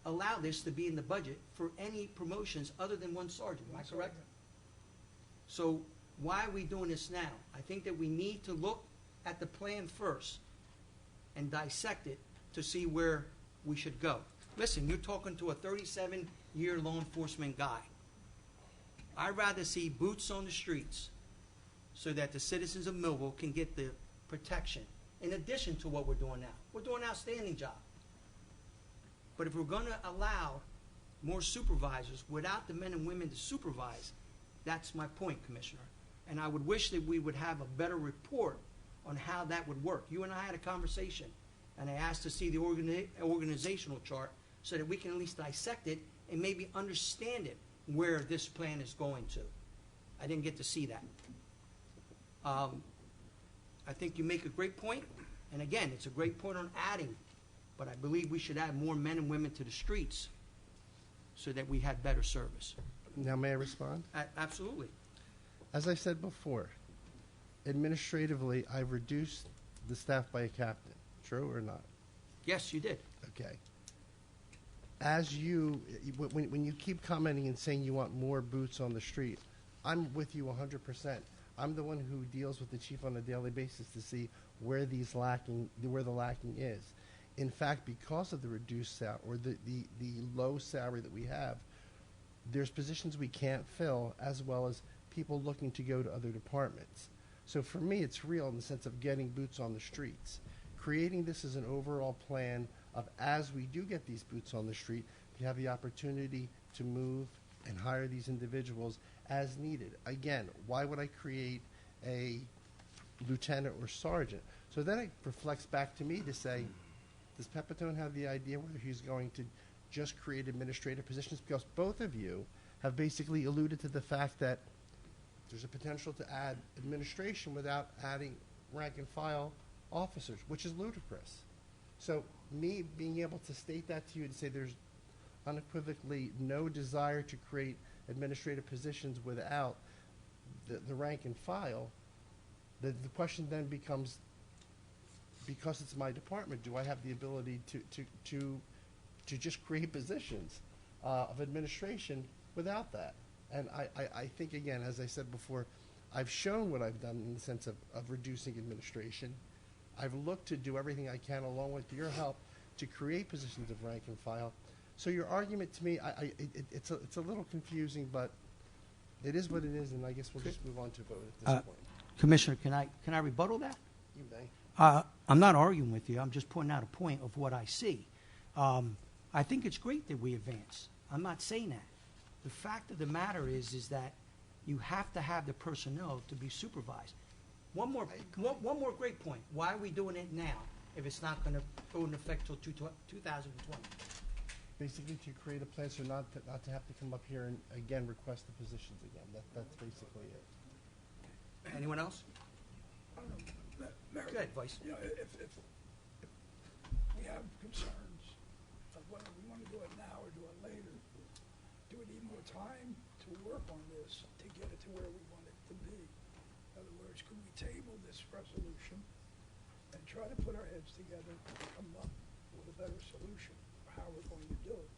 allowed this to be in the budget for any promotions other than 1 sergeant. Am I correct? So why are we doing this now? I think that we need to look at the plan first and dissect it to see where we should go. Listen, you're talking to a 37-year law enforcement guy. I'd rather see boots on the streets so that the citizens of Millville can get the protection in addition to what we're doing now. We're doing an outstanding job. But if we're going to allow more supervisors without the men and women to supervise, that's my point, Commissioner. And I would wish that we would have a better report on how that would work. You and I had a conversation, and I asked to see the organizational chart so that we can at least dissect it and maybe understand it, where this plan is going to. I didn't get to see that. I think you make a great point, and again, it's a great point on adding, but I believe we should add more men and women to the streets so that we had better service. Now, may I respond? Absolutely. As I said before, administratively, I've reduced the staff by a captain. True or not? Yes, you did. Okay. As when you keep commenting and saying you want more boots on the street, I'm with you 100%. I'm the one who deals with the chief on a daily basis to see where the lacking is. In fact, because of the reduced salary or the low salary that we have, there's positions we can't fill, as well as people looking to go to other departments. So for me, it's real in the sense of getting boots on the streets. Creating this as an overall plan of, as we do get these boots on the street, we have the opportunity to move and hire these individuals as needed. Again, why would I create a lieutenant or sergeant? So then it reflects back to me to say, does Pepitone have the idea whether he's going to just create administrative positions? Because both of you have basically alluded to the fact that there's a potential to add administration without adding rank and file officers, which is ludicrous. So me being able to state that to you and say there's unequivocally no desire to create administrative positions without the rank and file, the question then becomes, because it's my department, do I have the ability to just create positions of administration without that? And I think, again, as I said before, I've shown what I've done in the sense of reducing administration. I've looked to do everything I can, along with your help, to create positions of rank and file. So your argument to me, it's a little confusing, but it is what it is, and I guess we'll just move on to vote at this point. Commissioner, can I rebuttal that? You may. I'm not arguing with you. I'm just pointing out a point of what I see. I think it's great that we advance. I'm not saying that. The fact of the matter is that you have to have the personnel to be supervised. One more great point. Why are we doing it now if it's not going to go into effect till 2020? Basically, to create a plan so not to have to come up here and again request the positions again. That's basically it. Anyone else? I don't know, Mayor, Go ahead, Vice. you know, if we have concerns of whether we want to do it now or do it later, do we need more time to work on this to get it to where we want it to be? In other words, could we table this resolution and try to put our heads together and come up with a better solution for how we're going to do it?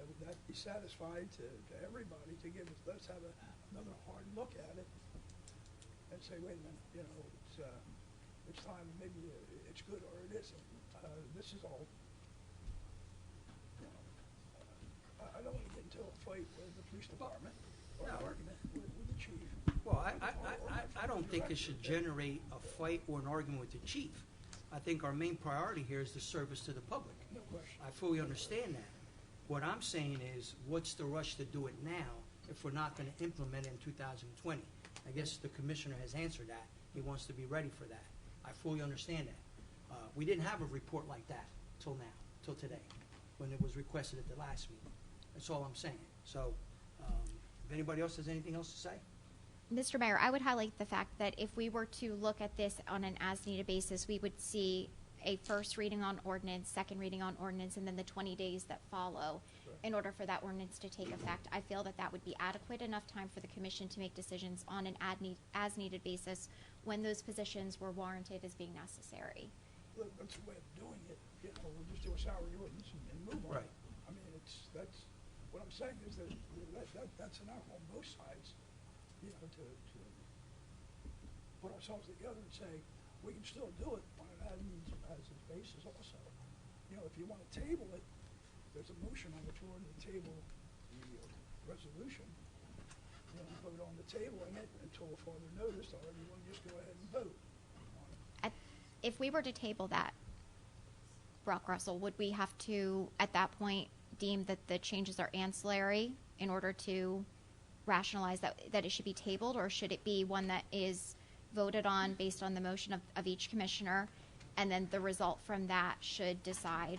Would that be satisfied to everybody to give us, let's have another hard look at it and say, wait a minute, you know, it's time, maybe it's good or it isn't. This is all, you know, I don't want to get into a fight with the police department or an argument with the chief. Well, I don't think it should generate a fight or an argument with the chief. I think our main priority here is the service to the public. No question. I fully understand that. What I'm saying is, what's the rush to do it now if we're not going to implement it in 2020? I guess the commissioner has answered that. He wants to be ready for that. I fully understand that. We didn't have a report like that till now, till today, when it was requested at the last meeting. That's all I'm saying. So, if anybody else has anything else to say? Mr. Mayor, I would highlight the fact that if we were to look at this on an as-needed basis, we would see a first reading on ordinance, second reading on ordinance, and then the 20 days that follow in order for that ordinance to take effect. I feel that that would be adequate enough time for the commission to make decisions on an as-needed basis when those positions were warranted as being necessary. Look, that's the way of doing it. You know, we'll just do a salary ordinance and move on. Right. I mean, that's what I'm saying is that's enough on both sides, you know, to put ourselves together and say, we can still do it on an as is basis also. You know, if you want to table it, there's a motion on the floor to table the resolution. You know, vote on the tabling it until further notice, or you want to just go ahead and vote on it. If we were to table that, Brock Russell, would we have to, at that point, deem that the changes are ancillary in order to rationalize that it should be tabled, or should it be one that is voted on based on the motion of each commissioner, and then the result from that should decide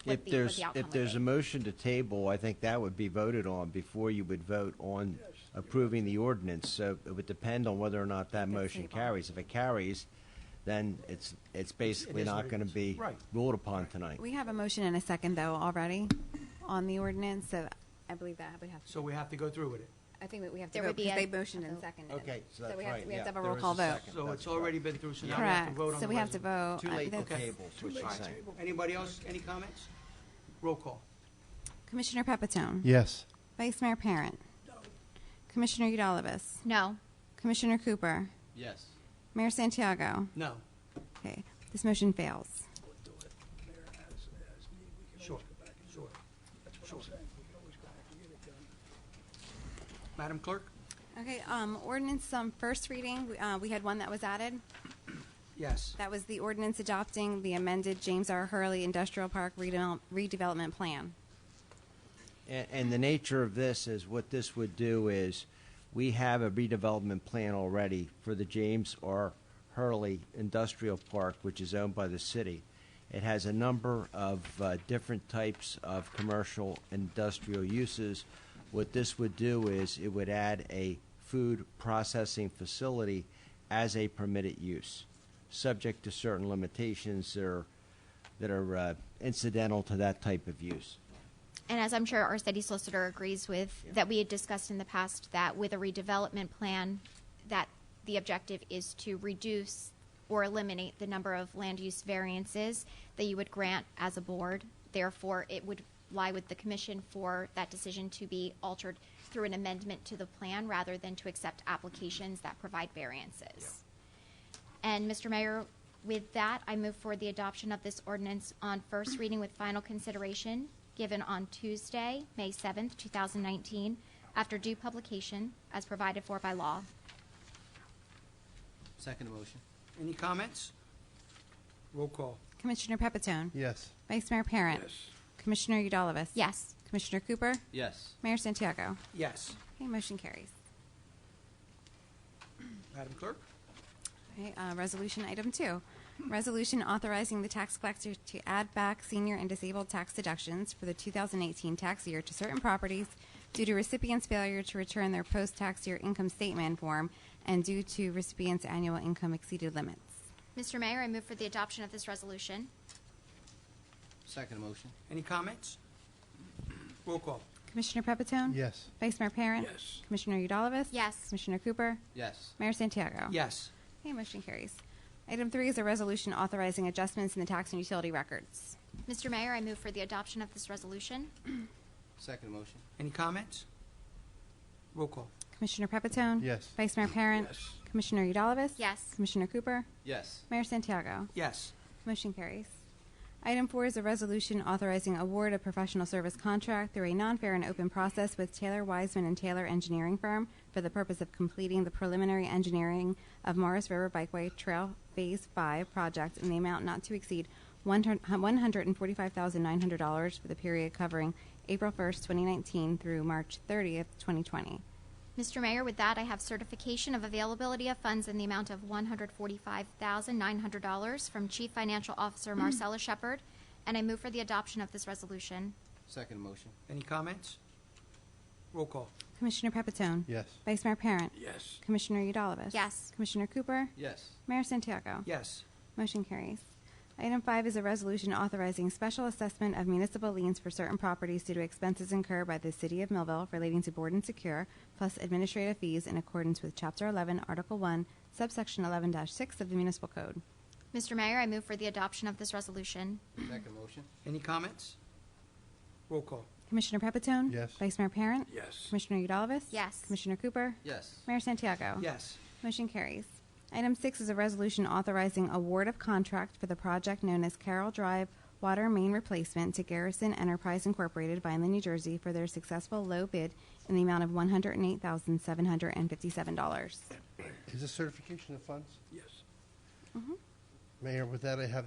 what the outcome If there's a motion to table, I think that would be voted on before you would vote on approving the ordinance. So it would depend on whether or not that motion carries. If it carries, then it's basically It is not what it going to is. be Right. ruled upon tonight. We have a motion and a second, though, already on the ordinance, so I believe that we have to. So we have to go through with it. I think that we have to There vote would be because a- they motioned and a vote. seconded. Okay, so that's we have right. to, we have Yeah, to have a there roll is call vote. second. So That's it's already been through, so now we have to Correct. vote on So the we have to resolution. vote. Too late to That's- table, is what Too you're late to saying. table. Anybody else, any comments? Roll call. Commissioner Pepitone. Yes. Vice Mayor Parent. No, Commissioner Udalibus. No. Commissioner Cooper. Yes. Mayor Santiago. No. Okay, this motion fails. We'll do it, Mayor, as need. We can Sure, always go back and do sure. it. That's what I'm saying. We can always go back and get it done. Madam Clerk? Okay, ordinance first reading. We had one that was added. Yes. That was the ordinance adopting the amended James R. Hurley Industrial Park redevelopment plan. And the nature of this is what this would do is we have a redevelopment plan already for the James R. Hurley Industrial Park, which is owned by the city. It has a number of different types of commercial industrial uses. What this would do is it would add a food processing facility as a permitted use, subject to certain limitations that are incidental to that type of use. And as I'm sure our city solicitor agrees with, that we had discussed in the past, that with a redevelopment plan, that the objective is to reduce or eliminate the number of land use variances that you would grant as a board. Therefore, it would lie with the commission for that decision to be altered through an amendment to the plan rather than to accept applications that provide variances. And Mr. Mayor, with that, I move for the adoption of this ordinance on first reading with final consideration given on Tuesday, May 7th, 2019, after due publication as provided for by law. Second motion. Any comments? Roll call. Commissioner Pepitone. Yes. Vice Mayor Parent. Yes. Commissioner Udalvis. Yes. Commissioner Cooper. Yes. Mayor Santiago. Yes. Okay, motion carries. Madam Clerk? Okay, resolution item 2. Resolution authorizing the tax collector to add back senior and disabled tax deductions for the 2018 tax year to certain properties due to recipients' failure to return their post-tax year income statement form and due to recipients' annual income exceeded limits. Mr. Mayor, I move for the adoption of this resolution. Second motion. Any comments? Roll call. Commissioner Pepitone. Yes. Vice Mayor Parent. Yes. Commissioner Udalvis. Yes. Commissioner Cooper. Yes. Mayor Santiago. Yes. Okay, motion carries. Item 3 is a resolution authorizing adjustments in the tax and utility records. Mr. Mayor, I move for the adoption of this resolution. Second motion. Any comments? Roll call. Commissioner Pepitone. Yes. Vice Mayor Parent. Yes. Commissioner Udalvis. Yes. Commissioner Cooper. Yes. Mayor Santiago. Yes. Motion carries. Item 4 is a resolution authorizing award of professional service contract through a non-fair and open process with Taylor Wiseman and Taylor Engineering Firm for the purpose of completing the preliminary engineering of Morris River Bikeway Trail Phase 5 project in the amount not to exceed $145,900 for the period covering April 1st, 2019 through March 30th, 2020. Mr. Mayor, with that, I have certification of availability of funds in the amount of $145,900 from Chief Financial Officer Marcella Shepard, and I move for the adoption of this resolution. Second motion. Any comments? Roll call. Commissioner Pepitone. Yes. Vice Mayor Parent. Yes. Commissioner Udalvis. Yes. Commissioner Cooper. Yes. Mayor Santiago. Yes. Motion carries. Item 5 is a resolution authorizing special assessment of municipal liens for certain properties due to expenses incurred by the City of Millville relating to board and secure, plus administrative fees in accordance with Chapter 11, Article 1, Subsection 11-6 of the Municipal Code. Mr. Mayor, I move for the adoption of this resolution. Second motion. Any comments? Roll call. Commissioner Pepitone. Yes. Vice Mayor Parent. Yes. Commissioner Udalvis. Yes. Commissioner Cooper. Yes. Mayor Santiago. Yes. Motion carries. Item 6 is a resolution authorizing award of contract for the project known as Carroll Drive Water Main Replacement to Garrison Enterprise Incorporated, Vineland, New Jersey, for their successful low bid in the amount of $108,757. Is this certification of funds? Yes. Mayor, with that, I have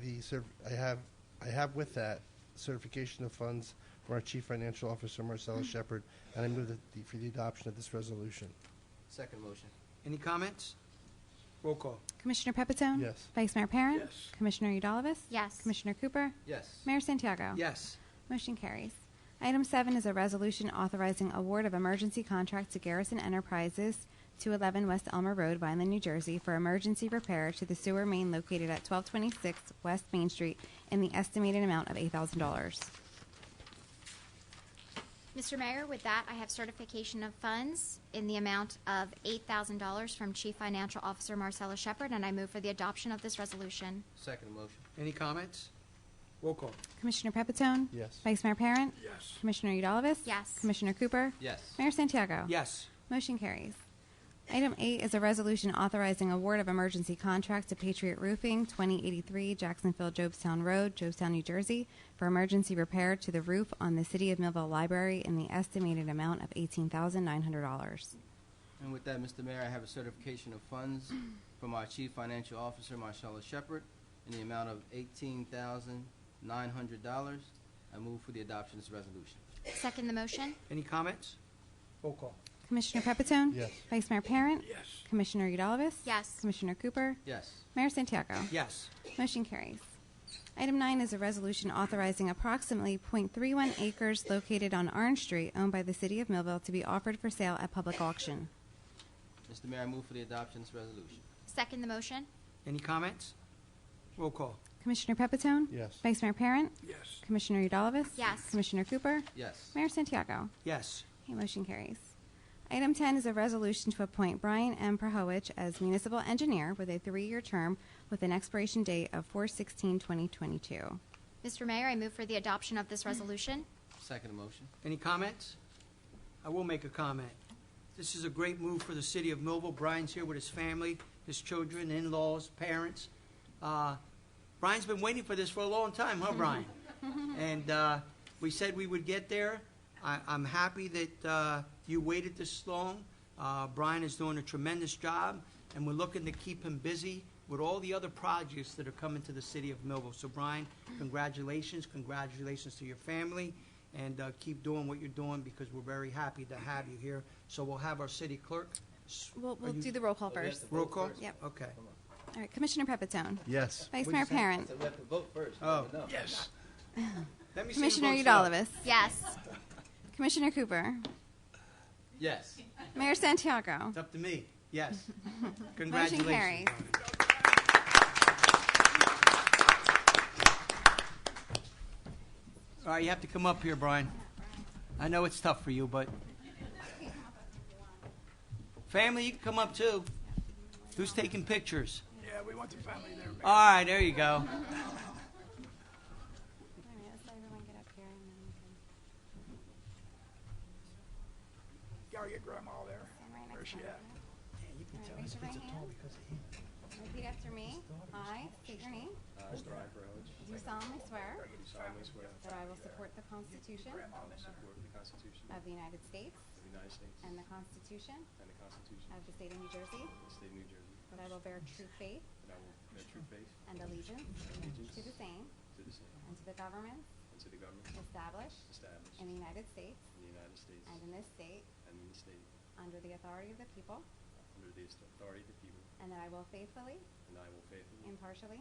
I have with that certification of funds from our Chief Financial Officer, Marcella Shepard, and I move for the adoption of this resolution. Second motion. Any comments? Roll call. Commissioner Pepitone. Yes. Vice Mayor Parent. Yes. Commissioner Udalvis. Yes. Commissioner Cooper. Yes. Mayor Santiago. Yes. Motion carries. Item 7 is a resolution authorizing award of emergency contract to Garrison Enterprises, 211 West Elmer Road, Vineland, New Jersey, for emergency repair to the sewer main located at 1226 West Main Street in the estimated amount of $8,000. Mr. Mayor, with that, I have certification of funds in the amount of $8,000 from Chief Financial Officer Marcella Shepard, and I move for the adoption of this resolution. Second motion. Any comments? Roll call. Commissioner Pepitone. Yes. Vice Mayor Parent. Yes. Commissioner Udalvis. Yes. Commissioner Cooper. Yes. Mayor Santiago. Yes. Motion carries. Item 8 is a resolution authorizing award of emergency contract to Patriot Roofing, 2083 Jacksonville Jobestown Road, Jobestown, New Jersey, for emergency repair to the roof on the City of Millville Library in the estimated amount of $18,900. And with that, Mr. Mayor, I have a certification of funds from our Chief Financial Officer, Marcella Shepard, in the amount of $18,900. I move for the adoption of this resolution. Second the motion. Any comments? Roll call. Commissioner Pepitone? Yes. Vice Mayor Parent? Yes. Commissioner Udalvis? Yes. Commissioner Cooper? Yes. Mayor Santiago? Yes. Motion carries. Item 9 is a resolution authorizing approximately .31 acres located on Orange Street owned by the City of Millville to be offered for sale at public auction. Mr. Mayor, I move for the adoption of this resolution. Second the motion. Any comments? Roll call. Commissioner Pepitone? Yes. Vice Mayor Parent? Yes. Commissioner Udalvis? Yes. Commissioner Cooper? Yes. Mayor Santiago? Yes. Okay, motion carries. Item 10 is a resolution to appoint Brian M. Prahowicz as municipal engineer with a 3-year term with an expiration date of 4/16/2022. Mr. Mayor, I move for the adoption of this resolution. Second motion. Any comments? I will make a comment. This is a great move for the city of Millville. Brian's here with his family, his children, in-laws, parents. Brian's been waiting for this for a long time, huh, Brian? And we said we would get there. I'm happy that you waited this long. Brian is doing a tremendous job, and we're looking to keep him busy with all the other projects that are coming to the city of Millville. So, Brian, congratulations. Congratulations to your family, and keep doing what you're doing because we're very happy to have you here. So we'll have our city clerk. We'll Are you- do the roll call first. Roll call? Yep. Okay. All right, Commissioner Pepitone? Yes. Vice What'd Mayor you say? Parent? We have to vote first. Oh. Yes. Let me see Commissioner who votes no. Udalvis? Yes. Commissioner Cooper? Yes. Mayor Santiago? It's up to me. Yes. Motion Congratulations. carries. All right, you have to come up here, Brian. I know it's tough for you, but family, you can come up too. Who's taking pictures? Yeah, we want the family there, Mayor. All right, there you go. Gotta get Grandma there. Where's she at? Raise your right hand. Repeat after me. I state your name. Do solemnly swear that I will support the Constitution of the United States and the Constitution of the State of New Jersey. That I will bear true faith and allegiance to the same and to the government established in the United States and in this state under the authority of the people, and that I will faithfully, impartially,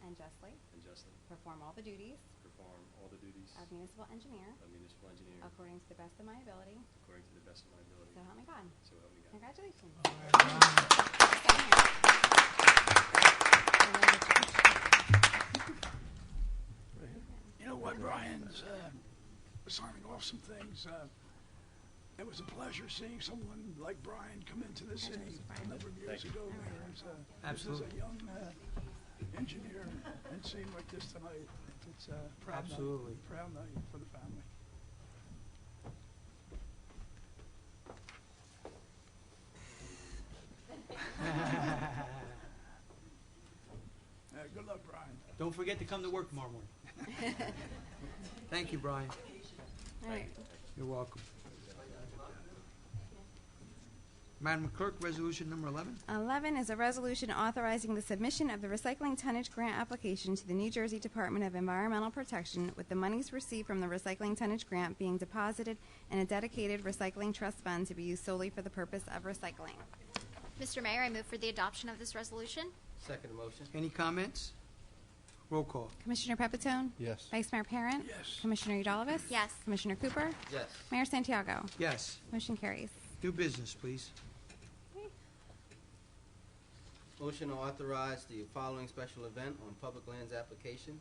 and justly perform all the duties of municipal engineer according to the best of my ability. So help me God. Congratulations. You know what, Brian's signing off some things. It was a pleasure seeing someone like Brian come into the city a number of years ago, Mayor. Absolutely. As a young engineer, and seeing like this tonight, it's a proud Absolutely. night, proud night for the family. Good luck, Brian. Don't forget to come to work tomorrow morning. Thank you, Brian. All right. You're welcome. Madam Clerk, resolution number 11. 11 is a resolution authorizing the submission of the recycling tonnage grant application to the New Jersey Department of Environmental Protection, with the monies received from the recycling tonnage grant being deposited in a dedicated recycling trust fund to be used solely for the purpose of recycling. Mr. Mayor, I move for the adoption of this resolution. Second motion. Any comments? Roll call. Commissioner Pepitone? Yes. Vice Mayor Parent? Yes. Commissioner Udalvis? Yes. Commissioner Cooper? Yes. Mayor Santiago? Yes. Motion carries. Do business, please. Motion to authorize the following special event on public lands application.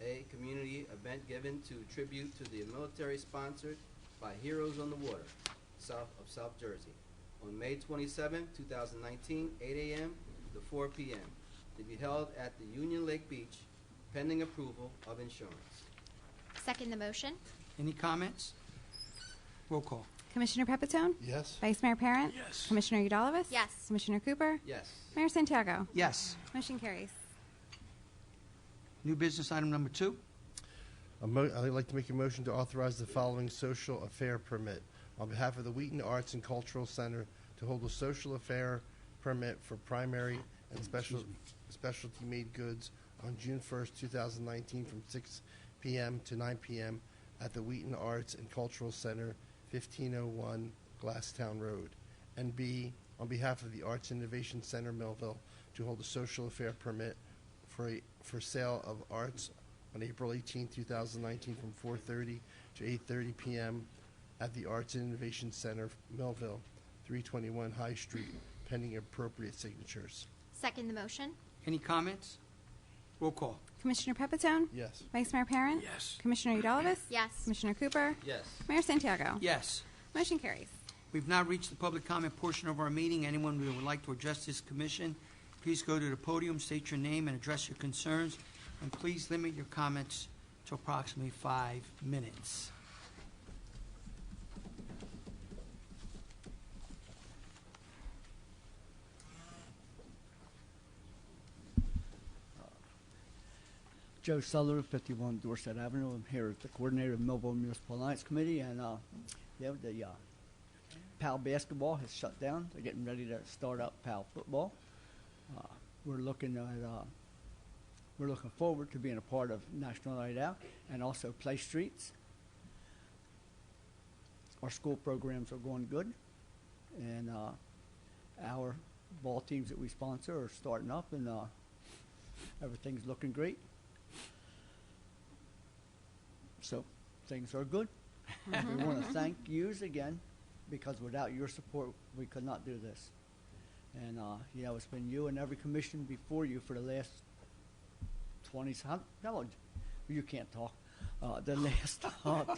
A, community event given to tribute to the military sponsored by Heroes on the Water, south of South Jersey, on May 27, 2019, 8 a.m. to 4 p.m., to be held at the Union Lake Beach, pending approval of insurance. Second the motion. Any comments? Roll call. Commissioner Pepitone? Yes. Vice Mayor Parent? Yes. Commissioner Eudalovich? Yes. Commissioner Cooper? Yes. Mayor Santiago? Yes. Motion carries. New business item number 2. I'd like to make a motion to authorize the following social affair permit on behalf of the Wheaton Arts and Cultural Center to hold a social affair permit for primary and specialty made goods on June 1st, 2019 from 6 p.m. to 9 p.m. at the Wheaton Arts and Cultural Center, 1501 Glasstown Road. And B, on behalf of the Arts Innovation Center Millville, to hold a social affair permit for sale of arts on April 18, 2019 from 4:30 to 8:30 p.m. at the Arts and Innovation Center Millville, 321 High Street, pending appropriate signatures. Second the motion. Any comments? Roll call. Commissioner Pepitone? Yes. Vice Mayor Parent? Yes. Commissioner Eudalovich? Yes. Commissioner Cooper? Yes. Mayor Santiago? Yes. Motion carries. We've now reached the public comment portion of our meeting. Anyone who would like to address this commission, please go to the podium, state your name, and address your concerns. And please limit your comments to approximately 5 minutes. Joe Suller, 51 Dorset Avenue. I'm here as the coordinator of Millville Municipal Alliance Committee, and the PAL basketball has shut down. They're getting ready to start up PAL football. We're looking forward to being a part of National Night Out and also Play Streets. Our school programs are going good, and our ball teams that we sponsor are starting up, and everything's looking great. So things are good. We want to thank yous again, because without your support, we could not do this. And it's been you and every commission before you for the last 20, no, you can't talk, the last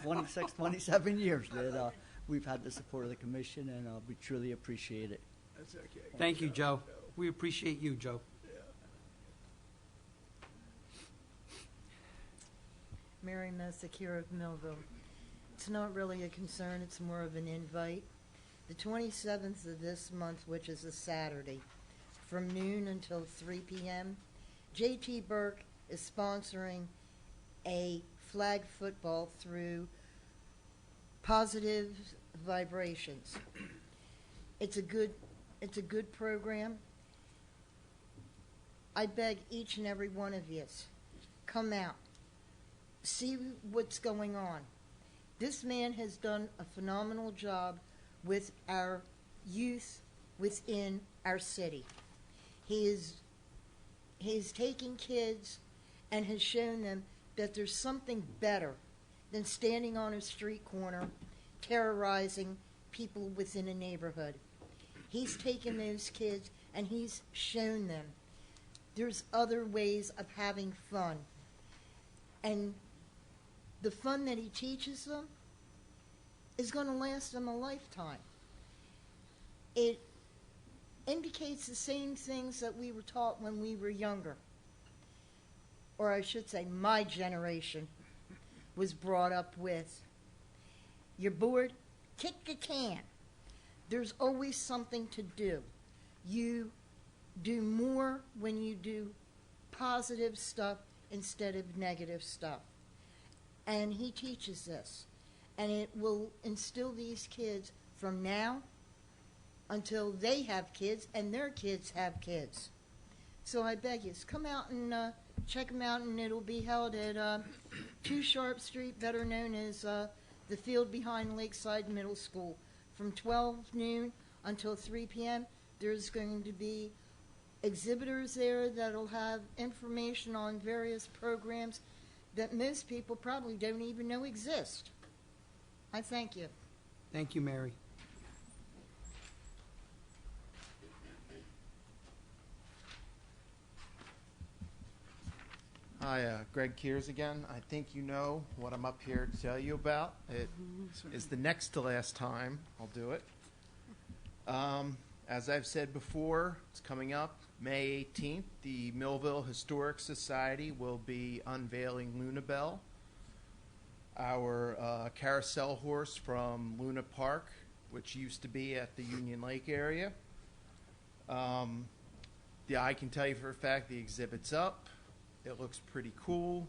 26, 27 years that we've had the support of the commission, and we truly appreciate it. That's okay. Thank you, Joe. We appreciate you, Joe. Mary Masakir of Millville. It's not really a concern, it's more of an invite. The 27th of this month, which is a Saturday, from noon until 3 p.m., J.T. Burke is sponsoring a flag football through Positive Vibrations. It's a good program. I beg each and every one of you, come out. See what's going on. This man has done a phenomenal job with our youth within our city. He is taking kids and has shown them that there's something better than standing on a street corner terrorizing people within a neighborhood. He's taken those kids and he's shown them there's other ways of having fun. And the fun that he teaches them is going to last them a lifetime. It indicates the same things that we were taught when we were younger. Or I should say, my generation was brought up with. You're bored? Kick a can. There's always something to do. You do more when you do positive stuff instead of negative stuff. And he teaches this. And it will instill these kids from now until they have kids and their kids have kids. So I beg you, come out and check them out, and it'll be held at 2 Sharp Street, better known as the field behind Lakeside Middle School. From 12 noon until 3 p.m., there's going to be exhibitors there that'll have information on various programs that most people probably don't even know exist. I thank you. Thank you, Mary. Hi, Greg Kears again. I think you know what I'm up here to tell you about. It is the next to last time I'll do it. As I've said before, it's coming up May 18th. The Millville Historic Society will be unveiling Lunabelle. our carousel horse from Luna Park, which used to be at the Union Lake area. I can tell you for a fact the exhibit's up. It looks pretty cool.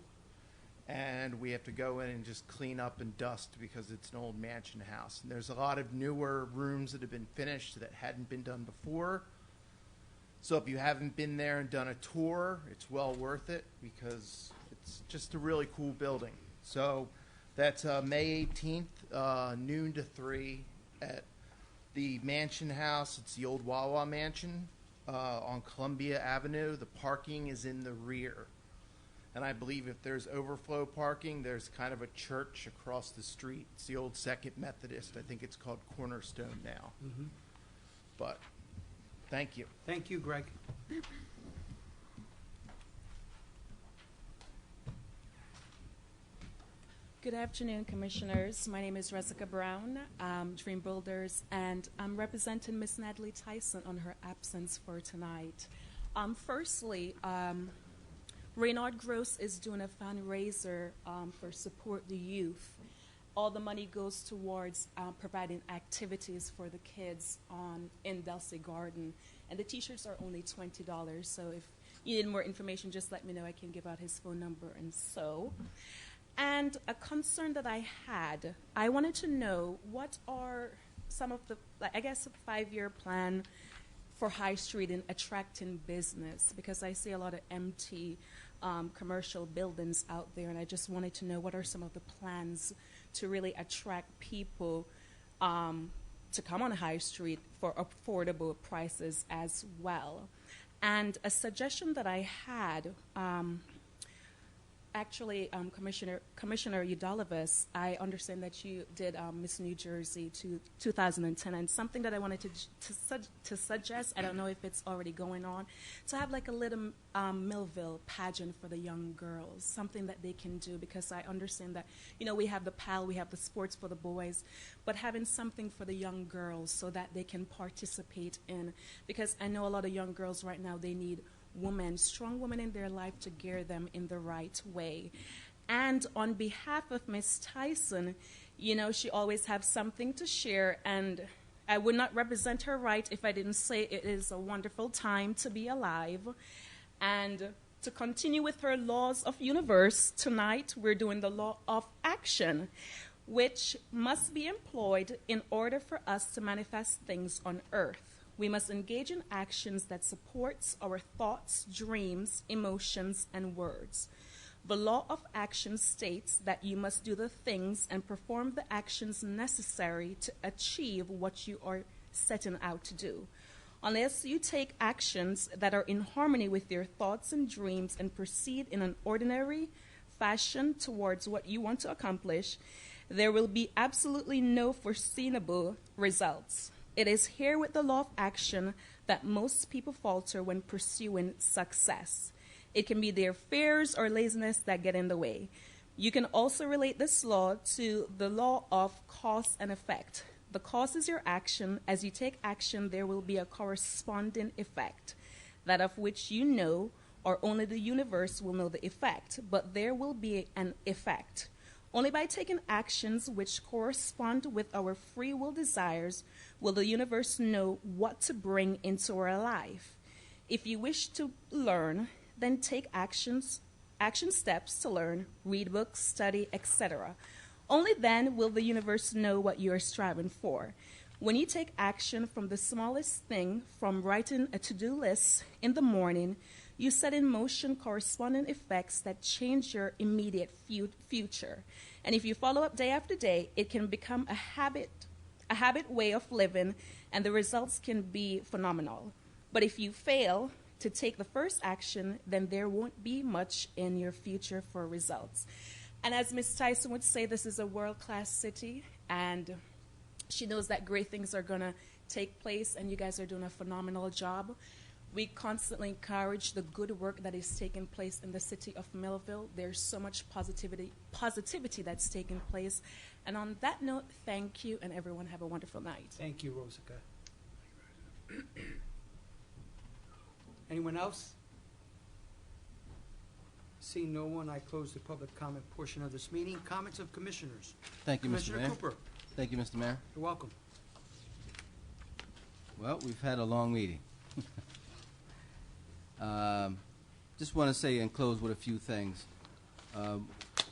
And we have to go in and just clean up and dust because it's an old mansion house. And there's a lot of newer rooms that have been finished that hadn't been done before. So if you haven't been there and done a tour, it's well worth it because it's just a really cool building. So that's May 18th, noon to 3 at the Mansion House. It's the old Wawa Mansion on Columbia Avenue. The parking is in the rear. And I believe if there's overflow parking, there's kind of a church across the street. It's the old Second Methodist. I think it's called Cornerstone now. Mm-hmm. But thank you. Thank you, Greg. Good afternoon, Commissioners. My name is Jessica Brown, Dream Builders, and I'm representing Miss Natalie Tyson on her absence for tonight. Firstly, Reynard Gross is doing a fundraiser for Support the Youth. All the money goes towards providing activities for the kids in Delsey Garden, and the T-shirts are only $20. So if you need more information, just let me know. I can give out his phone number and so. And a concern that I had, I wanted to know what are some of the, I guess, a 5-year plan for High Street in attracting business, because I see a lot of empty commercial buildings out there, and I just wanted to know what are some of the plans to really attract people to come on High Street for affordable prices as well. And a suggestion that I had, actually, Commissioner Udalivas, I understand that you did Miss New Jersey 2010, and something that I wanted to suggest, I don't know if it's already going on, to have like a little Millville pageant for the young girls, something that they can do, because I understand that, you know, we have the PAL, we have the sports for the boys, but having something for the young girls so that they can participate in, because I know a lot of young girls right now, they need women, strong women in their life to gear them in the right way. And on behalf of Miss Tyson, you know, she always has something to share, and I would not represent her right if I didn't say it is a wonderful time to be alive. And to continue with her laws of universe, tonight we're doing the law of action, which must be employed in order for us to manifest things on earth. We must engage in actions that supports our thoughts, dreams, emotions, and words. The law of action states that you must do the things and perform the actions necessary to achieve what you are setting out to do. Unless you take actions that are in harmony with your thoughts and dreams and proceed in an ordinary fashion towards what you want to accomplish, there will be absolutely no foreseeable results. It is here with the law of action that most people falter when pursuing success. It can be their fears or laziness that get in the way. You can also relate this law to the law of cause and effect. The cause is your action. As you take action, there will be a corresponding effect, that of which you know, or only the universe will know the effect, but there will be an effect. Only by taking actions which correspond with our free will desires will the universe know what to bring into our life. If you wish to learn, then take action steps to learn, read books, study, etc. Only then will the universe know what you are striving for. When you take action from the smallest thing, from writing a to-do list in the morning, you set in motion corresponding effects that change your immediate future. And if you follow up day after day, it can become a habit way of living, and the results can be phenomenal. But if you fail to take the first action, then there won't be much in your future for results. And as Ms. Tyson would say, this is a world-class city, and she knows that great things are going to take place, and you guys are doing a phenomenal job. We constantly encourage the good work that is taking place in the city of Millville. There's so much positivity that's taking place. And on that note, thank you, and everyone have a wonderful night. Thank you, Rosica. Anyone else? Seeing no one, I close the public comment portion of this meeting. Comments of commissioners. Thank you, Mr. Commissioner Mayor. Cooper, Thank you, Mr. Mayor. you're welcome. Well, we've had a long meeting. Just want to say and close with a few things.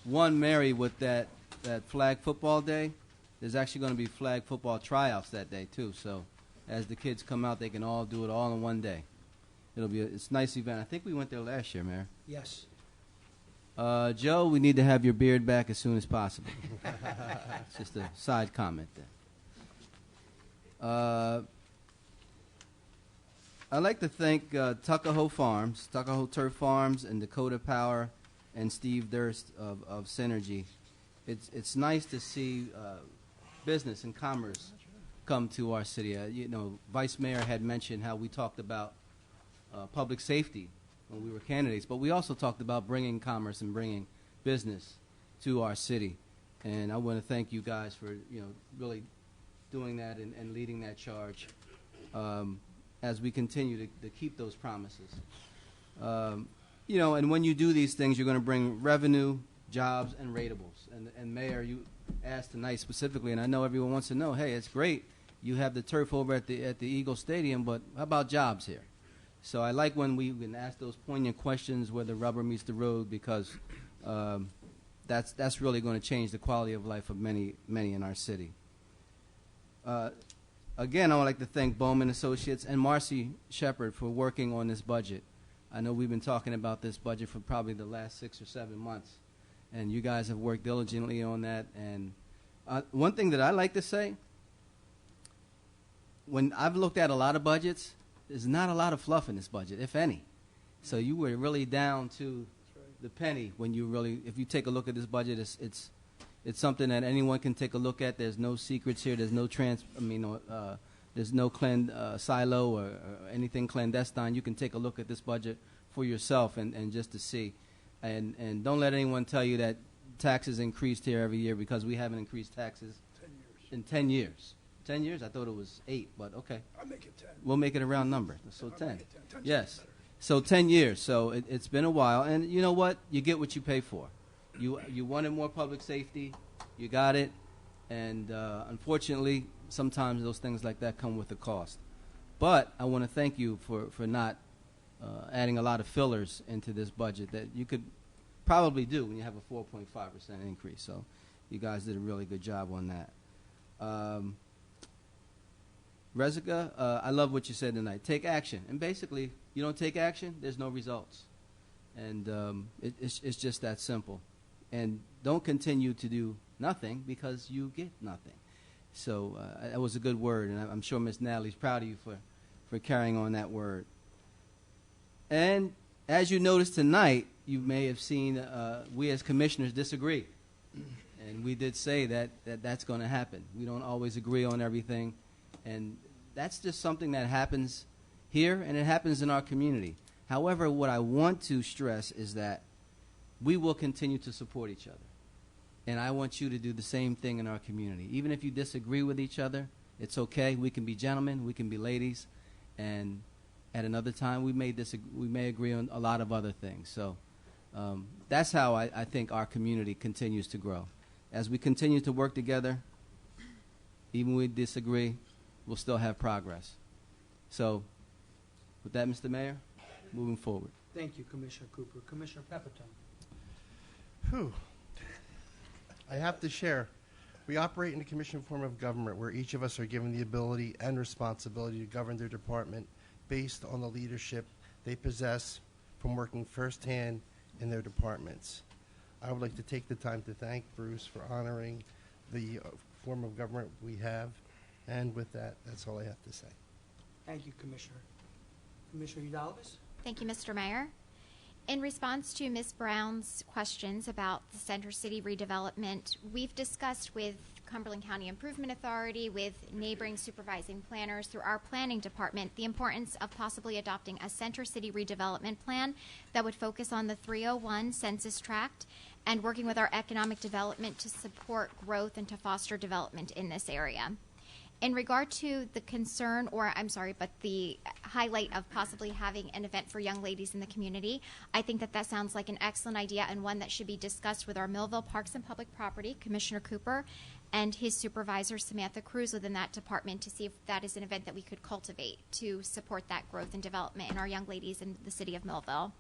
One, Mary, with that flag football day, there's actually going to be flag football tryouts that day too. So, as the kids come out, they can all do it all in one day. It's a nice event. I think we went there last year, Mayor. Yes. Joe, we need to have your beard back as soon as possible. It's just a side comment there. I'd like to thank Tuckahoe Farms, Tuckahoe Turf Farms, and Dakota Power, and Steve Durst of Synergy. It's nice to see business and commerce come to our city. Vice Mayor had mentioned how we talked about public safety when we were candidates, but we also talked about bringing commerce and bringing business to our city. And I want to thank you guys for really doing that and leading that charge. As we continue to keep those promises. And when you do these things, you're going to bring revenue, jobs, and ratables. And Mayor, you asked tonight specifically, and I know everyone wants to know, hey, it's great. You have the turf over at the Eagle Stadium, but how about jobs here? So I like when we can ask those poignant questions where the rubber meets the road, because that's really going to change the quality of life of many in our city. Again, I would like to thank Bowman Associates and Marcy Shepard for working on this budget. I know we've been talking about this budget for probably the last 6 or 7 months, and you guys have worked diligently on that. And one thing that I like to say, when I've looked at a lot of budgets, there's not a lot of fluff in this budget, if any. So you were really down to the penny when if you take a look at this budget, it's something that anyone can take a look at. There's no secrets here. There's no there's no silo or anything clandestine. You can take a look at this budget for yourself and just to see. And don't let anyone tell you that taxes increased here every year, because we haven't increased taxes 10 years. in 10 years. 10 years? I thought it was 8, but okay. I'll make it 10. We'll make it a round number. So I'll 10. make it 10. 10's Yes. better. So 10 years. So it's been a while. And you know what? You get what you pay for. You wanted more public safety. You got it. And unfortunately, sometimes those things like that come with a cost. But I want to thank you for not adding a lot of fillers into this budget that you could probably do when you have a 4.5% increase. So you guys did a really good job on that. Rezica, I love what you said tonight. Take action. And basically, you don't take action, there's no results. And it's just that simple. And don't continue to do nothing, because you get nothing. So that was a good word, and I'm sure Ms. Natalie's proud of you for carrying on that word. And as you noticed tonight, you may have seen we as commissioners disagree. And we did say that's going to happen. We don't always agree on everything. And that's just something that happens here, and it happens in our community. However, what I want to stress is that we will continue to support each other. And I want you to do the same thing in our community. Even if you disagree with each other, it's okay. We can be gentlemen. We can be ladies. And at another time, we may agree on a lot of other things. So that's how I think our community continues to grow. As we continue to work together, even when we disagree, we'll still have progress. So with that, Mr. Mayor, moving forward. Thank you, Commissioner Cooper. Commissioner Pepitone. Whew. I have to share. We operate in a commission form of government where each of us are given the ability and responsibility to govern their department based on the leadership they possess from working firsthand in their departments. I would like to take the time to thank Bruce for honoring the form of government we have. And with that, that's all I have to say. Thank you, Commissioner. Commissioner Udalvis? Thank you, Mr. Mayor. In response to Ms. Brown's questions about the Center City redevelopment, we've discussed with Cumberland County Improvement Authority, with neighboring supervising planners through our planning department, the importance of possibly adopting a Center City redevelopment plan that would focus on the 301 census tract, and working with our economic development to support growth and to foster development in this area. In regard to the concern, or I'm sorry, but the highlight of possibly having an event for young ladies in the community, I think that that sounds like an excellent idea and one that should be discussed with our Millville Parks and Public Property, Commissioner Cooper, and his supervisor, Samantha Cruz, within that department to see if that is an event that we could cultivate to support that growth and development in our young ladies in the city of Millville.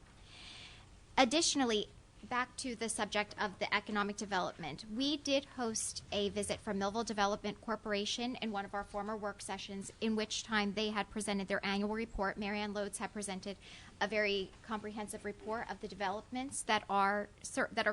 Additionally, back to the subject of the economic development, we did host a visit from Millville Development Corporation in one of our former work sessions, in which time they had presented their annual report. Marianne Lodes had presented a very comprehensive report of the developments that are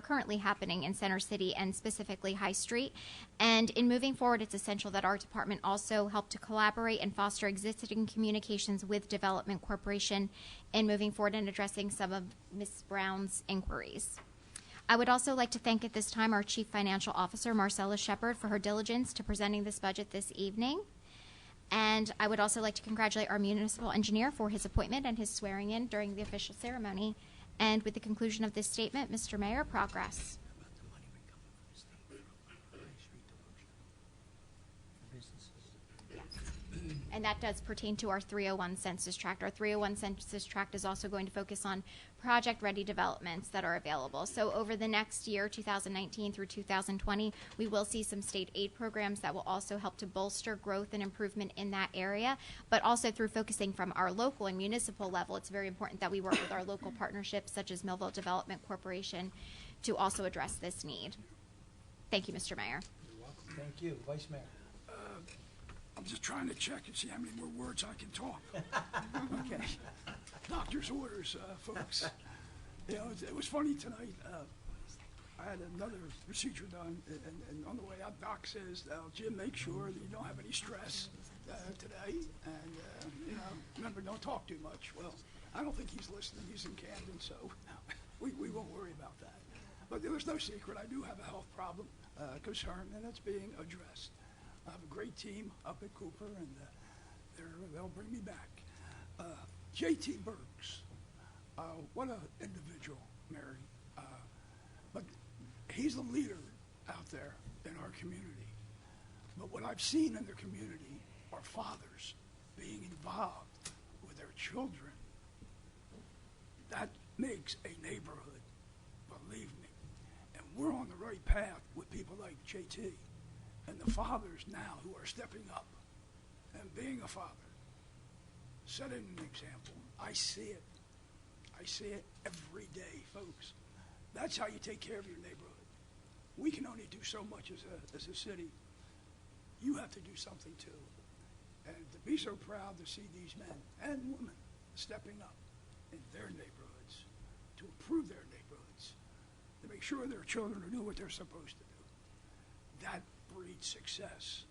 currently happening in Center City and specifically High Street. And in moving forward, it's essential that our department also help to collaborate and foster existing communications with Development Corporation in moving forward and addressing some of Ms. Brown's inquiries. I would also like to thank at this time our Chief Financial Officer, Marcella Shepard, for her diligence to presenting this budget this evening. And I would also like to congratulate our municipal engineer for his appointment and his swearing in during the official ceremony. And with the conclusion of this statement, Mr. Mayor, progress. And that does pertain to our 301 census tract. Our 301 census tract is also going to focus on project-ready developments that are available. So over the next year, 2019 through 2020, we will see some state aid programs that will also help to bolster growth and improvement in that area. But also through focusing from our local and municipal level, it's very important that we work with our local partnerships, such as Millville Development Corporation, to also address this need. Thank you, Mr. Mayor. You're welcome. Thank you. Vice Mayor. I'm just trying to check and see how many more words I can talk. Okay. Doctor's orders, folks. You know, it was funny tonight. I had another procedure done, and on the way out, Doc says, Jim, make sure that you don't have any stress today. And, you know, remember, don't talk too much. Well, I don't think he's listening. He's in Camden, so we won't worry about that. But there's no secret. I do have a health problem, concern, and it's being addressed. I have a great team up at Cooper, and they'll bring me back. J.T. Burks, what an individual, Mary. But he's a leader out there in our community. But what I've seen in the community are fathers being involved with their children. That makes a neighborhood, believe me. And we're on the right path with people like J.T. and the fathers now who are stepping up and being a father, setting an example. I see it. I see it every day, folks. That's how you take care of your neighborhood. We can only do so much as a city. You have to do something too. And to be so proud to see these men and women stepping up in their neighborhoods, to improve their neighborhoods, to make sure their children are doing what they're supposed to do. That breeds success.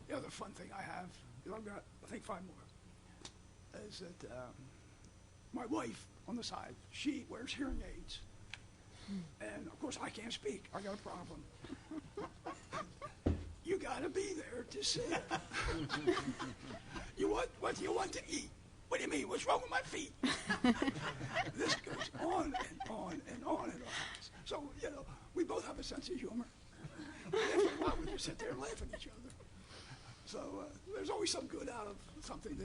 The other fun thing I have, I've got, I think, 5 more, is that my wife on the side, she wears hearing aids. And, of course, I can't speak. I got a problem. You got to be there to see it. What do you want to eat? What do you mean? What's wrong with my feet? This goes on and on and on and on. So, you know, we both have a sense of humor. After a while, we just sit there and laugh at each other. So there's always some good out of something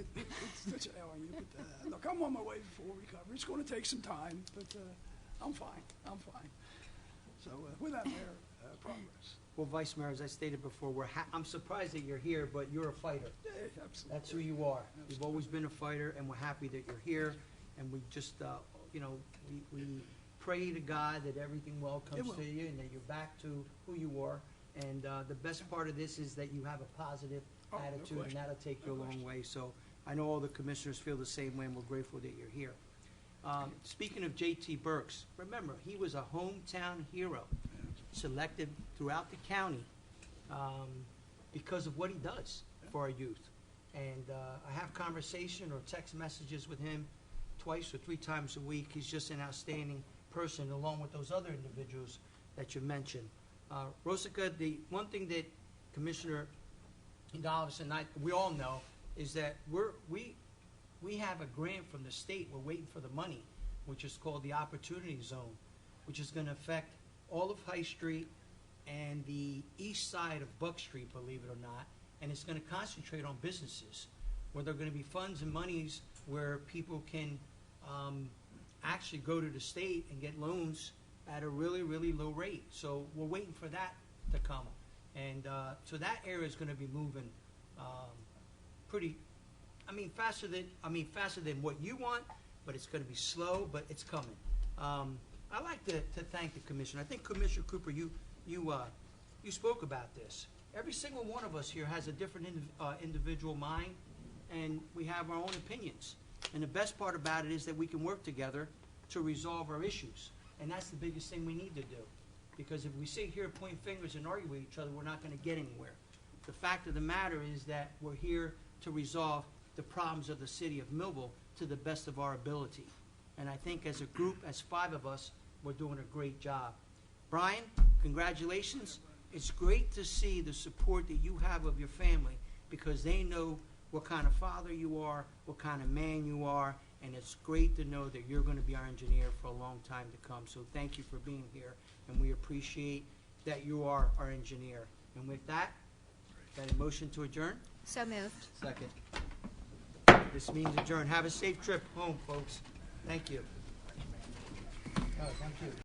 that's ailing you. But look, I'm on my way for recovery. It's going to take some time, but I'm fine. I'm fine. So with that, Mayor, progress. Well, Vice Mayor, as I stated before, I'm surprised that you're here, but you're a fighter. Yeah, absolutely. That's who you are. You've always been a fighter, and we're happy that you're here. And we just, you know, we pray to God that everything well comes to you and that you're back to who you were. And the best part of this is that you have a positive attitude, and that'll take you a long way. So I know all the commissioners feel the same way, and we're grateful that you're here. Speaking of J.T. Burks, remember, he was a hometown hero, selected throughout the county because of what he does for our youth. And I have conversation or text messages with him 2 or 3 times a week. He's just an outstanding person, along with those other individuals that you mentioned. Rosica, the one thing that Commissioner Gonzalez and I, we all know, is that we have a grant from the state. We're waiting for the money, which is called the Opportunity Zone, which is going to affect all of High Street and the east side of Buck Street, believe it or not. and it's going to concentrate on businesses, where there are going to be funds and monies where people can actually go to the state and get loans at a really, really low rate. So we're waiting for that to come. And so that area is going to be moving pretty, faster than what you want, but it's going to be slow, but it's coming. I'd like to thank the commission. I think Commissioner Cooper, you spoke about this. Every single one of us here has a different individual mind, and we have our own opinions. And the best part about it is that we can work together to resolve our issues. And that's the biggest thing we need to do. Because if we sit here, point fingers, and argue with each other, we're not going to get anywhere. The fact of the matter is that we're here to resolve the problems of the city of Millville to the best of our ability. And I think as a group, as 5 of us, we're doing a great job. Brian, congratulations. It's great to see the support that you have of your family, because they know what kind of father you are, what kind of man you are, and it's great to know that you're going to be our engineer for a long time to come. So thank you for being here, and we appreciate that you are our engineer. And with that, got a motion to adjourn? So moved. Second. This means adjourn. Have a safe trip home, folks. Thank you. Oh, thank you.